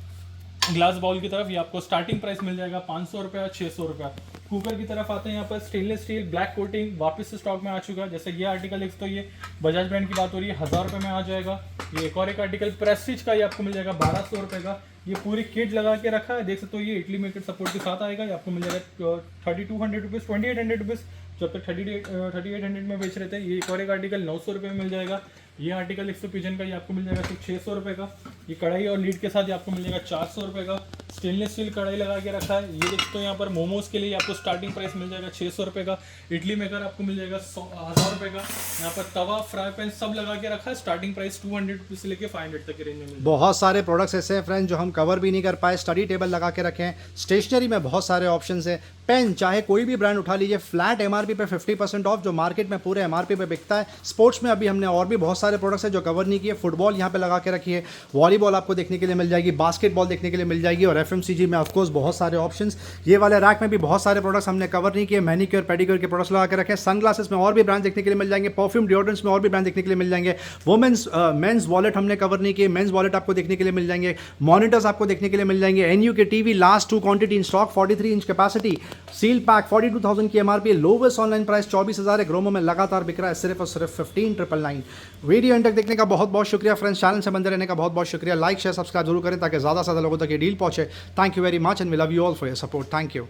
ग्लास बाउल की तरफ, ये आपको स्टार्टिंग प्राइस मिल जाएगा 500 रुपया, 600 रुपया। कुकर की तरफ आते हैं, यहाँ पर स्टेनलेस स्टील ब्लैक कोटिंग वापस से स्टॉक में आ चुका है। जैसे ये आर्टिकल देख सकते हो, ये बजाज ब्रांड की बात हो रही है, 1000 रुपये में आ जाएगा। ये एक और एक आर्टिकल प्रेस्टीज का, ये आपको मिल जाएगा 1200 रुपये का। ये पूरी किट लगा के रखा है, देख सकते हो ये इटली मेकर सपोर्ट के साथ आएगा। ये आपको मिल जाएगा 3200 रुपीज़, 2800 रुपीज़, जब तक 3800 में बेच रहे थे। ये एक और एक आर्टिकल 900 रुपये में मिल जाएगा। ये आर्टिकल 100 पिजन का, ये आपको मिल जाएगा सिर्फ 600 रुपये का। ये कढ़ाई और लीड के साथ ये आपको मिल जाएगा 400 रुपये का। स्टेनलेस स्टील कढ़ाई लगा के रखा है, ये देखते हो यहाँ पर मोमोज के लिए आपको स्टार्टिंग प्राइस मिल जाएगा 600 रुपये का। इडली मेकर आपको मिल जाएगा 1000 रुपये का। यहाँ पर तवा, फ्राई पैन सब लगा के रखा है, स्टार्टिंग प्राइस 200 रुपीज़ से लेकर 500 तक के रेंज में मिल जाएगा। बहुत सारे प्रोडक्ट्स ऐसे हैं फ्रेंड्स जो हम कवर भी नहीं कर पाए। स्टडी टेबल लगा के रखे हैं, स्टेशनरी में बहुत सारे ऑप्शंस हैं। पेन चाहे कोई भी ब्रांड उठा लीजिए, फ्लैट एमआरपी पे 50% ऑफ, जो मार्केट में पूरे एमआरपी पे बिकता है। स्पोर्ट्स में अभी हमने और भी बहुत सारे प्रोडक्ट्स हैं जो कवर नहीं किए। फुटबॉल यहाँ पे लगा के रखी है, वॉलीबॉल आपको देखने के लिए मिल जाएगी, बास्केटबॉल देखने के लिए मिल जाएगी, और एफएमसीजी में ऑफकोर्स बहुत सारे ऑप्शंस। ये वाले रैक में भी बहुत सारे प्रोडक्ट्स हमने कवर नहीं किए। मैनिक्योर पेडिक्योर के प्रोडक्ट्स लगा के रखे हैं। सनग्लासेस में और भी ब्रांड देखने के लिए मिल जाएंगे। परफ्यूम डिओड्रेंट्स में और भी ब्रांड देखने के लिए मिल जाएंगे। वुमेन्स मेंस वॉलेट हमने कवर नहीं किए, मेंस वॉलेट आपको देखने के लिए मिल जाएंगे। मॉनिटर्स आपको देखने के लिए मिल जाएंगे। एनयू के TV last 2 quantity in stock, 43 inch capacity, seal pack, 42,000 की एमआरपी, लोवेस्ट ऑनलाइन प्राइस 24,000 है। ग्रोमो में लगातार बिक रहा है सिर्फ और सिर्फ 15,999। वीडियो एंड तक देखने का बहुत बहुत शुक्रिया फ्रेंड्स। चैनल से बंदे रहने का बहुत बहुत शुक्रिया। लाइक शेयर सब्सक्राइब जरूर करें ताकि ज़्यादा से ज़्यादा लोगों तक ये डील पहुंचे। Thank you very much and we love you all for your support. Thank you.